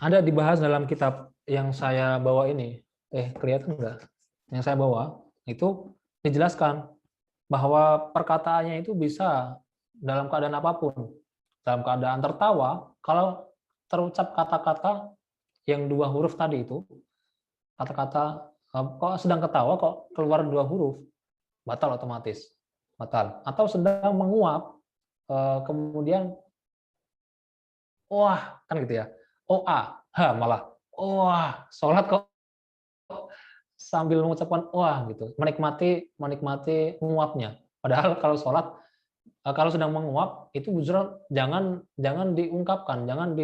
Ada dibahas dalam kitab yang saya bawa ini. Kelihatan nggak? Yang saya bawa itu dijelaskan bahwa perkataannya itu bisa dalam keadaan apapun. Dalam keadaan tertawa, kalau terucap kata-kata yang 2 huruf tadi itu, kata-kata kok sedang ketawa kok keluar 2 huruf, batal otomatis. Batal. Atau sedang menguap, kemudian wah, kan gitu ya. OA, malah wah, sholat kok sambil mengucapkan wah gitu, menikmati menguapnya. Padahal kalau sholat, kalau sedang menguap itu justru jangan diungkapkan, jangan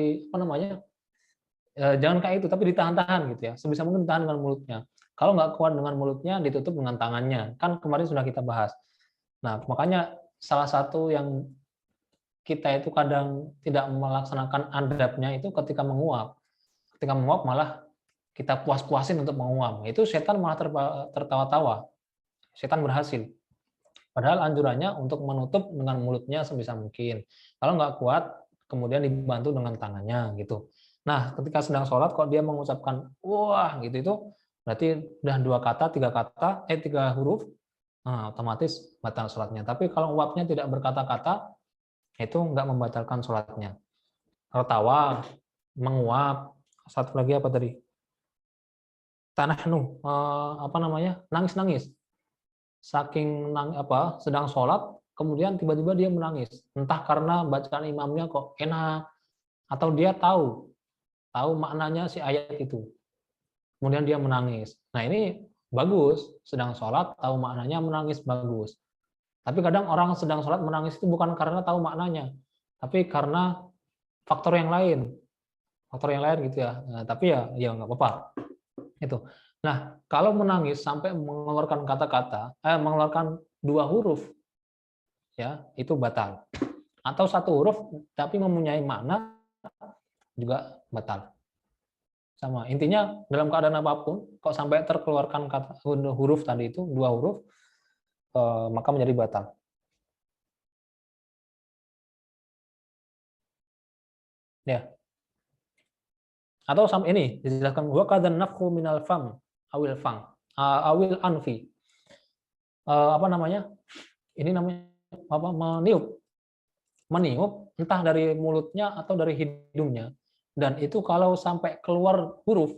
jangan kayak itu, tapi ditahan-tahan gitu ya. Sebisa mungkin ditahan dengan mulutnya. Kalau nggak kuat dengan mulutnya, ditutup dengan tangannya. Kan kemarin sudah kita bahas. Nah, makanya salah satu yang kita itu kadang tidak melaksanakan adabnya itu ketika menguap. Ketika menguap malah kita puas-puasin untuk menguap. Itu setan malah tertawa-tawa. Setan berhasil. Padahal anjurannya untuk menutup dengan mulutnya sebisa mungkin. Kalau nggak kuat, kemudian dibantu dengan tangannya gitu. Nah, ketika sedang sholat kok dia mengucapkan wah gitu, itu berarti udah 2 kata, 3 kata, 3 huruf, nah, otomatis batal sholatnya. Tapi kalau uapnya tidak berkata-kata, itu nggak membatalkan sholatnya. Tertawa, menguap, satu lagi apa tadi? Tanahnu, nangis-nangis. Saking sedang sholat, kemudian tiba-tiba dia menangis. Entah karena bacaan imamnya kok enak, atau dia tahu tahu maknanya si ayat itu. Kemudian dia menangis. Nah ini bagus, sedang sholat tahu maknanya menangis bagus. Tapi kadang orang sedang sholat menangis itu bukan karena tahu maknanya, tapi karena faktor yang lain gitu ya. Nah, tapi ya nggak apa-apa itu. Nah kalau menangis sampai mengeluarkan kata-kata, mengeluarkan 2 huruf, ya itu batal. Atau 1 huruf tapi mempunyai makna juga batal. Sama intinya dalam keadaan apapun, kok sampai terkeluarkan kata huruf tadi itu 2 huruf, maka menjadi batal. Ya. Atau sama ini dijelaskan wa kadan nafkhu minal fam awil fang awil anfi. Apa namanya? Ini namanya apa? Meniup entah dari mulutnya atau dari hidungnya. Dan itu kalau sampai keluar huruf,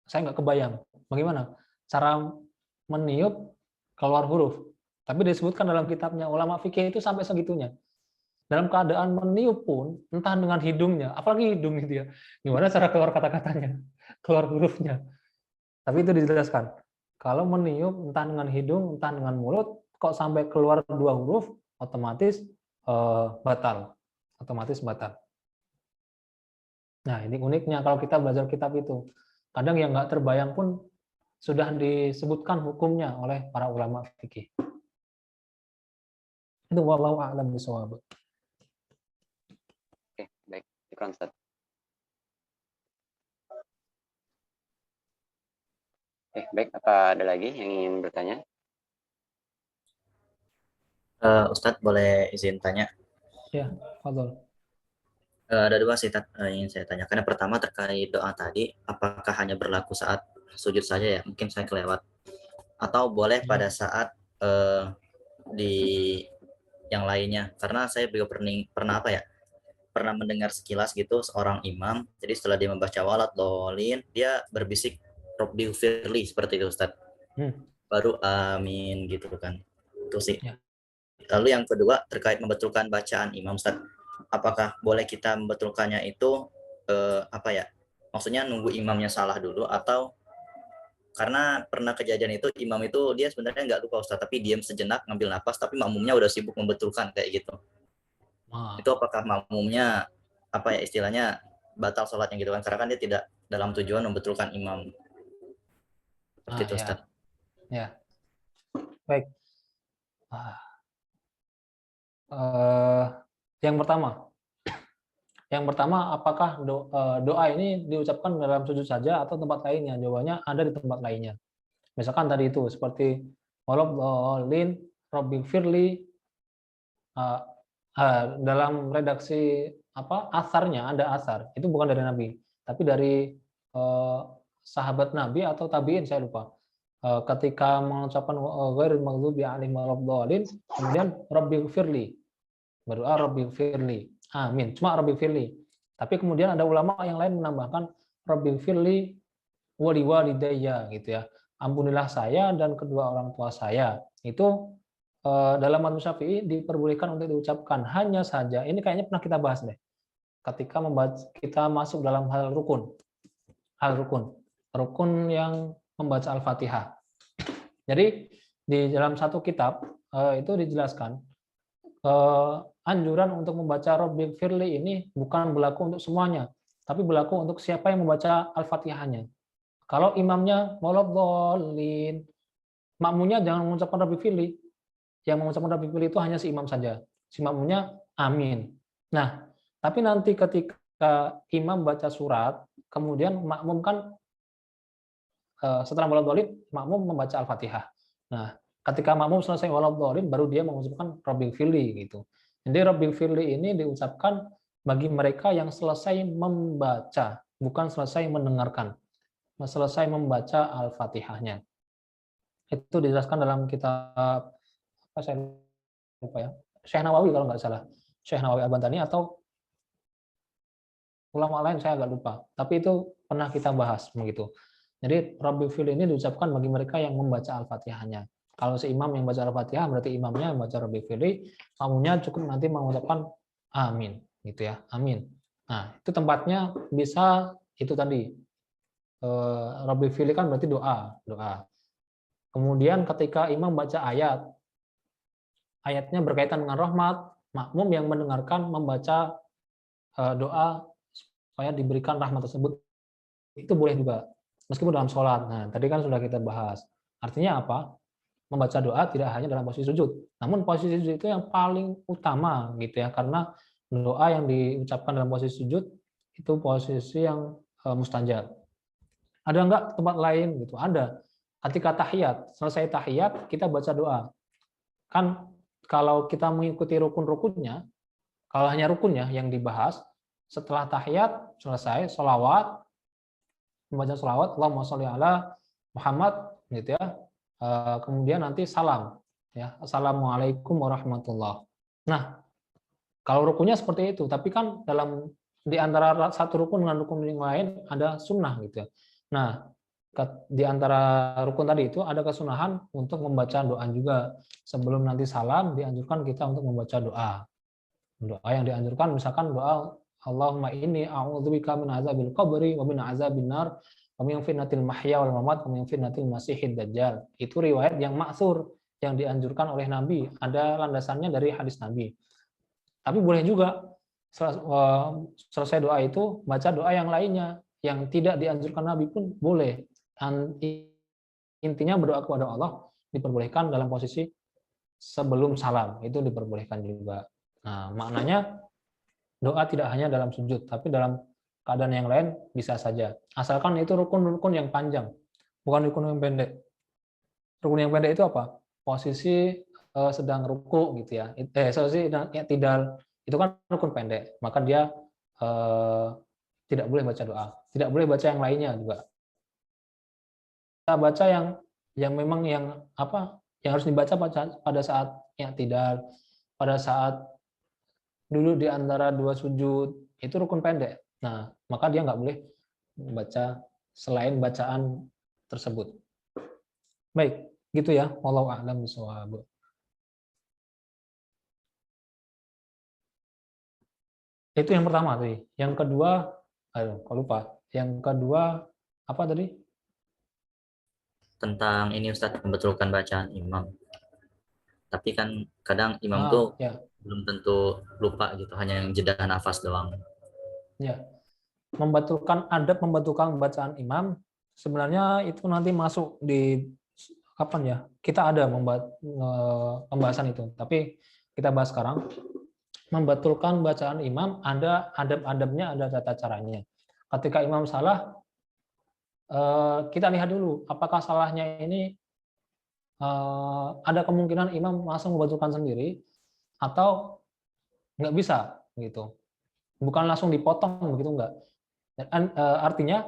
saya nggak kebayang bagaimana cara meniup keluar huruf. Tapi disebutkan dalam kitabnya ulama fikih itu sampai segitunya. Dalam keadaan meniup pun, entah dengan hidungnya, apalagi hidung gitu ya, gimana cara keluar kata-katanya, keluar hurufnya. Tapi itu dijelaskan. Kalau meniup entah dengan hidung, entah dengan mulut, kok sampai keluar 2 huruf, otomatis batal. Otomatis batal. Nah, ini uniknya kalau kita belajar kitab itu. Kadang yang nggak terbayang pun sudah disebutkan hukumnya oleh para ulama fikih. Itu wallahu a'lam bishawab. Oke, baik. Syukran, Ustaz. Baik. Apa ada lagi yang ingin bertanya? Ustadz boleh izin tanya? Ya, fadhol. Ada 2 sih ingin saya tanyakan. Yang pertama terkait doa tadi, apakah hanya berlaku saat sujud saja ya? Mungkin saya kelewat. Atau boleh pada saat di yang lainnya? Karena saya juga pernah pernah mendengar sekilas gitu seorang imam. Jadi setelah dia membaca walat dolin, dia berbisik Robbi Firli seperti itu Ustadz. Baru amin gitu kan. Itu sih. Ya. Lalu yang kedua terkait membetulkan bacaan imam Ustadz. Apakah boleh kita membetulkannya itu maksudnya nunggu imamnya salah dulu, atau karena pernah kejadian itu imam itu dia sebenarnya nggak lupa Ustadz, tapi diam sejenak ngambil napas, tapi makmumnya udah sibuk membetulkan kayak gitu. Itu apakah makmumnya istilahnya batal sholatnya gitu kan, karena kan dia tidak dalam tujuan membetulkan imam. Seperti itu Ustadz. Ya. Baik. Yang pertama, apakah doa ini diucapkan dalam sujud saja atau tempat lainnya? Jawabannya ada di tempat lainnya. Misalkan tadi itu seperti walabdallin, Rabbighfirli, dalam redaksi asarnya ada asar. Itu bukan dari Nabi, tapi dari sahabat Nabi atau tabiin, saya lupa. Ketika mengucapkan ghairil maghdubi 'alaihim waladdallin, kemudian Rabbighfirli, berdoa Rabbighfirli, amin, cuma Rabbighfirli. Tapi kemudian ada ulama yang lain menambahkan Rabbighfirli wa liwalidayya gitu ya. Ampunilah saya dan kedua orang tua saya. Itu dalam mazhab Syafi'i diperbolehkan untuk diucapkan. Hanya saja ini kayaknya pernah kita bahas deh. Ketika kita masuk dalam hal rukun yang membaca Al-Fatihah. Jadi di dalam satu kitab itu dijelaskan anjuran untuk membaca Rabbighfirli ini bukan berlaku untuk semuanya, tapi berlaku untuk siapa yang membaca Al-Fatihahnya. Kalau imamnya waladdallin, makmunya jangan mengucapkan Rabbighfirli. Yang mengucapkan Rabbighfirli itu hanya si imam saja. Si makmunya amin. Nah, tapi nanti ketika imam baca surat, kemudian makmum kan setelah waladdallin, makmum membaca Al-Fatihah. Nah, ketika makmum selesai waladdallin, baru dia mengucapkan Rabbighfirli gitu. Jadi Rabbighfirli ini diucapkan bagi mereka yang selesai membaca, bukan selesai mendengarkan. Selesai membaca Al-Fatihahnya. Itu dijelaskan dalam kitab saya lupa ya, Syekh Nawawi kalau nggak salah, Syekh Nawawi Al-Bantani atau ulama lain saya agak lupa. Tapi itu pernah kita bahas begitu. Jadi Rabbighfirli ini diucapkan bagi mereka yang membaca Al-Fatihahnya. Kalau seimam yang baca Al-Fatihah berarti imamnya membaca Rabbighfirli, makmumnya cukup nanti mengucapkan amin gitu ya, amin. Nah, itu tempatnya bisa itu tadi. Rabbi fili kan berarti doa. Kemudian ketika imam baca ayatnya berkaitan dengan rahmat, makmum yang mendengarkan membaca doa supaya diberikan rahmat tersebut, itu boleh juga, meskipun dalam sholat. Nah, tadi kan sudah kita bahas. Artinya apa? Membaca doa tidak hanya dalam posisi sujud, namun posisi sujud itu yang paling utama gitu ya, karena doa yang diucapkan dalam posisi sujud itu posisi yang mustajab. Ada enggak tempat lain gitu? Ada. Ketika tahiyat, selesai tahiyat kita baca doa. Kan kalau kita mengikuti rukun-rukunnya, kalau hanya rukunnya yang dibahas, setelah tahiyat selesai, sholawat, membaca sholawat, Allahumma sholli ala Muhammad, gitu ya. Kemudian nanti salam, ya, assalamualaikum warahmatullah. Nah, kalau rukunnya seperti itu, tapi kan di antara satu rukun dengan rukun yang lain ada sunnah gitu ya. Nah, di antara rukun tadi itu ada kesunahan untuk membaca doa juga. Sebelum nanti salam dianjurkan kita untuk membaca doa. Doa yang dianjurkan misalkan doa Allahumma inni a'udzubika min azabil qabri wa min azabin nar wa min fitnatil mahya wal mamat wa min fitnatil masiihid dajjal. Itu riwayat yang ma'tsur yang dianjurkan oleh Nabi, ada landasannya dari hadis Nabi. Tapi boleh juga selesai doa itu baca doa yang lainnya yang tidak dianjurkan Nabi pun boleh. Intinya berdoa kepada Allah diperbolehkan dalam posisi sebelum salam, itu diperbolehkan juga. Nah, maknanya doa tidak hanya dalam sujud, tapi dalam keadaan yang lain bisa saja. Asalkan itu rukun-rukun yang panjang, bukan rukun yang pendek. Rukun yang pendek itu apa? Posisi sedang ruku gitu ya. Posisi i'tidal itu kan rukun pendek, maka dia tidak boleh baca doa, tidak boleh baca yang lainnya juga. Kita baca yang memang yang harus dibaca pada saat i'tidal, pada saat dulu di antara dua sujud, itu rukun pendek. Nah, maka dia nggak boleh membaca selain bacaan tersebut. Baik, gitu ya. Wallahu a'lam bishawab. Itu yang pertama tadi. Yang kedua, kok lupa. Yang kedua apa tadi? Tentang ini Ustadz, membetulkan bacaan imam. Tapi kan kadang imam tuh ya. belum tentu lupa gitu, hanya yang jeda nafas doang. Ya. Membetulkan bacaan imam sebenarnya itu nanti masuk di kapan ya? Kita ada pembahasan itu, tapi kita bahas sekarang. Membetulkan bacaan imam ada adab-adabnya, ada tata caranya. Ketika imam salah, kita lihat dulu apakah salahnya ini ada kemungkinan imam langsung membetulkan sendiri atau nggak bisa gitu. Bukan langsung dipotong begitu, enggak. Artinya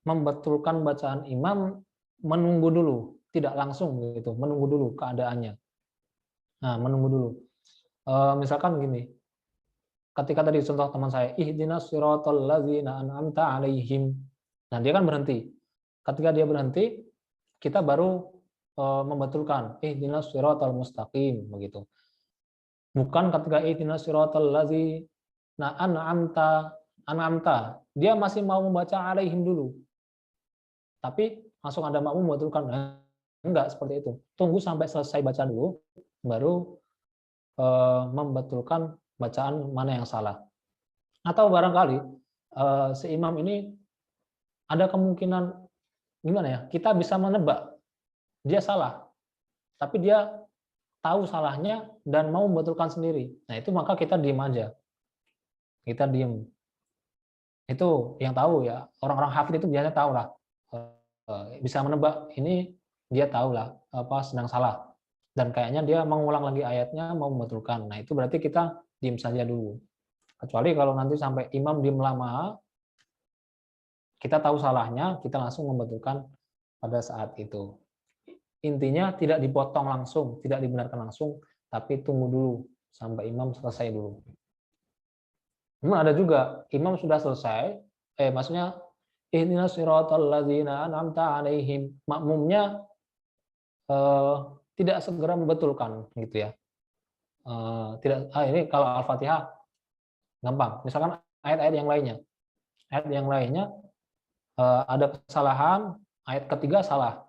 membetulkan bacaan imam menunggu dulu, tidak langsung gitu, menunggu dulu keadaannya. Nah, menunggu dulu. Misalkan gini, ketika tadi contoh teman saya, ihdinas siratal ladzina an'amta 'alaihim. Nah, dia kan berhenti. Ketika dia berhenti, kita baru membetulkan ihdinas siratal mustaqim begitu. Bukan ketika ihdinas siratal ladzina an'amta, dia masih mau membaca 'alaihim dulu. Tapi langsung ada makmum membetulkan. Enggak seperti itu. Tunggu sampai selesai baca dulu, baru membetulkan bacaan mana yang salah. Atau barangkali si imam ini ada kemungkinan gimana ya? Kita bisa menebak dia salah, tapi dia tahu salahnya dan mau membetulkan sendiri. Nah, itu maka kita diam aja. Kita diam. Itu yang tahu ya. Orang-orang hafid itu biasanya tahu lah. Bisa menebak ini dia tahu lah sedang salah. Dan kayaknya dia mengulang lagi ayatnya, mau membetulkan. Nah, itu berarti kita diam saja dulu. Kecuali kalau nanti sampai imam diam lama, kita tahu salahnya, kita langsung membetulkan pada saat itu. Intinya tidak dipotong langsung, tidak dibenarkan langsung, tapi tunggu dulu sampai imam selesai dulu. Namun ada juga, imam sudah selesai, maksudnya ihdinas siratal ladzina an'amta 'alaihim, makmumnya tidak segera membetulkan gitu ya. Ini kalau Al-Fatihah gampang. Misalkan ayat-ayat yang lainnya. Ayat yang lainnya ada kesalahan, ayat ketiga salah.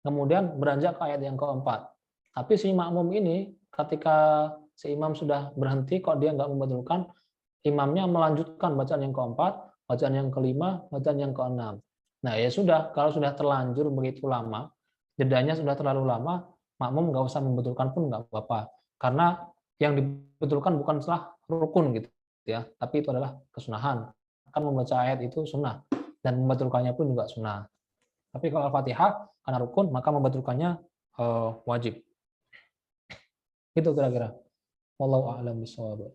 Kemudian beranjak ke ayat yang keempat. Tapi si makmum ini ketika si imam sudah berhenti, kok dia nggak membetulkan, imamnya melanjutkan bacaan yang keempat, bacaan yang kelima, bacaan yang keenam. Nah ya sudah, kalau sudah terlanjur begitu lama, jedanya sudah terlalu lama, makmum nggak usah membetulkan pun nggak apa-apa. Karena yang dibetulkan bukan salah rukun gitu ya, tapi itu adalah kesunahan. Kan membaca ayat itu sunnah dan membetulkannya pun juga sunnah. Tapi kalau Al-Fatihah karena rukun, maka membetulkannya wajib. Itu kira-kira. Wallahu a'lam bishawab.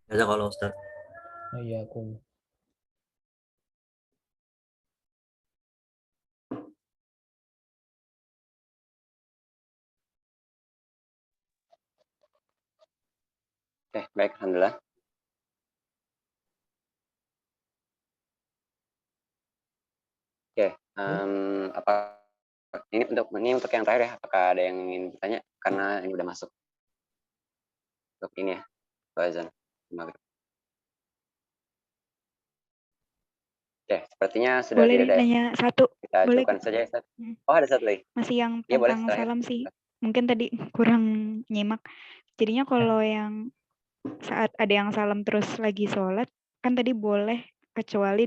Jazakallah Ustaz. Iyyakum. Oke, baik, alhamdulillah. Oke, apa ini untuk yang terakhir ya? Apakah ada yang ingin bertanya? Karena ini udah masuk untuk ini ya, azan maghrib. Oke, sepertinya sudah Boleh tidak ada ya. nanya satu? Kita Boleh. cukupkan saja ya, Ustaz. Oh, ada satu lagi. Masih yang Iya, boleh tentang terakhir. salam sih. Mungkin tadi kurang nyimak. Jadinya kalau yang saat ada yang salam terus lagi sholat, kan tadi boleh kecuali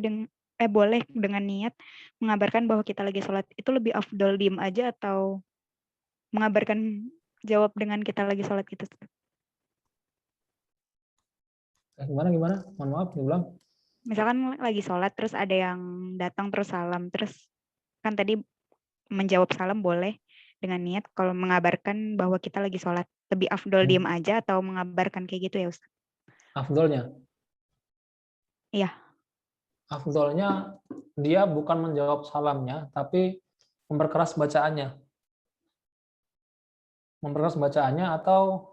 boleh dengan niat mengabarkan bahwa kita lagi sholat. Itu lebih afdol diem aja atau mengabarkan jawab dengan kita lagi sholat gitu? Gimana? Mohon maaf, diulang. Misalkan lagi sholat terus ada yang datang terus salam, terus kan tadi menjawab salam boleh dengan niat, kalau mengabarkan bahwa kita lagi sholat, lebih afdol diem aja atau mengabarkan kayak gitu ya Ustaz? Afdolnya? Iya. Afdolnya dia bukan menjawab salamnya, tapi memperkeras bacaannya. Memperkeras bacaannya atau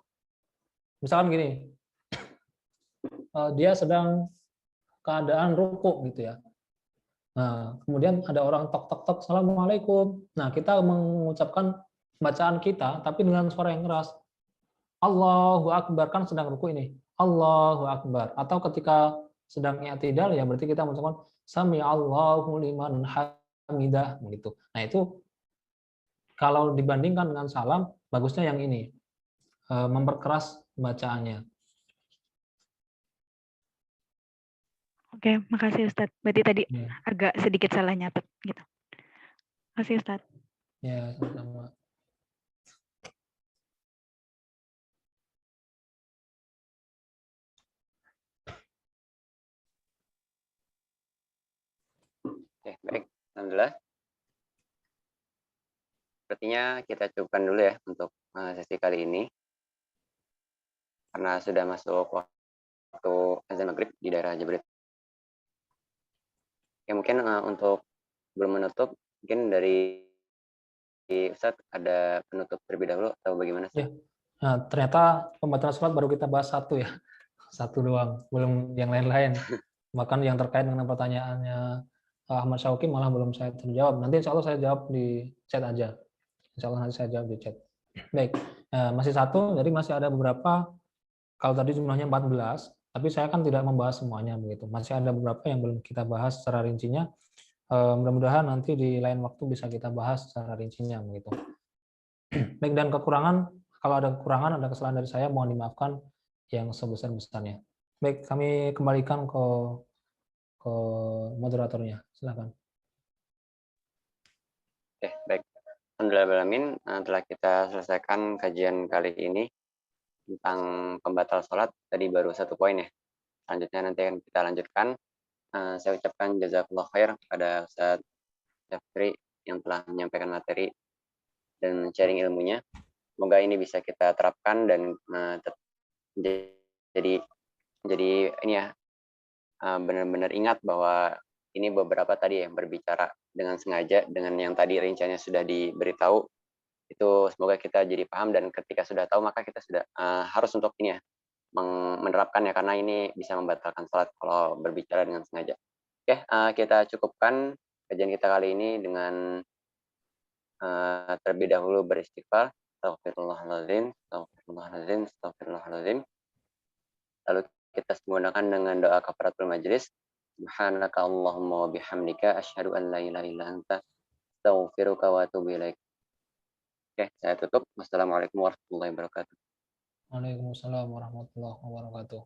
misalkan gini, dia sedang keadaan ruku gitu ya. Nah, kemudian ada orang tok, Assalamualaikum. Nah, kita mengucapkan bacaan kita, tapi dengan suara yang keras. Allahu Akbar, kan sedang ruku ini. Allahu Akbar. Atau ketika sedang i'tidal, ya berarti kita mengucapkan Sami Allahu liman hamidah. Gitu. Nah, itu kalau dibandingkan dengan salam, bagusnya yang ini. Memperkeras bacaannya. Oke, makasih Ustadz. Berarti tadi Ya, agak sedikit salah nyatet gitu. Makasih Ustadz. ya sama-sama. Oke, baik. Alhamdulillah. Sepertinya kita cukupkan dulu ya untuk sesi kali ini. Karena sudah masuk waktu azan maghrib di daerah Jabrit. Ya, mungkin untuk belum menutup, mungkin dari Ustadz ada penutup terlebih dahulu atau bagaimana sih? Ya. Nah, ternyata pembatalan sholat baru kita bahas satu ya. Satu doang, belum yang lain-lain. Bahkan yang terkait dengan pertanyaannya Ahmad Syauqi malah belum saya terjawab. Nanti insya Allah saya jawab di chat aja. Insya Allah nanti saya jawab di chat. Baik, masih satu, jadi masih ada beberapa, kalau tadi jumlahnya 14, tapi saya kan tidak membahas semuanya begitu. Masih ada beberapa yang belum kita bahas secara rincinya. Mudah-mudahan nanti di lain waktu bisa kita bahas secara rincinya begitu. Baik, dan kekurangan, kalau ada kekurangan, ada kesalahan dari saya, mohon dimaafkan yang sebesar-besarnya. Baik, kami kembalikan ke moderatornya. Silakan. Oke, baik. Alhamdulillahirrahmanirrahim, telah kita selesaikan kajian kali ini tentang pembatal sholat. Tadi baru satu poin ya. Selanjutnya nanti akan kita lanjutkan. Saya ucapkan jazakallah khair kepada Ustaz Jafri yang telah menyampaikan materi dan sharing ilmunya. Semoga ini bisa kita terapkan dan jadi ini ya, benar-benar ingat bahwa ini beberapa tadi yang berbicara dengan sengaja, dengan yang tadi rinciannya sudah diberitahu, itu semoga kita jadi paham, dan ketika sudah tahu maka kita sudah harus untuk ini ya, menerapkannya, karena ini bisa membatalkan sholat kalau berbicara dengan sengaja. Oke, kita cukupkan kajian kita kali ini dengan terlebih dahulu beristighfar. Astagfirullahaladzim, astagfirullahaladzim, astagfirullahaladzim. Lalu kita menggunakan dengan doa kafaratul majelis. Subhanaka Allahumma wa bihamdika asyhadu an la ilaha illa anta astaghfiruka wa atubu ilaik. Oke, saya tutup. Wassalamualaikum warahmatullahi wabarakatuh. Waalaikumsalam warahmatullahi wabarakatuh.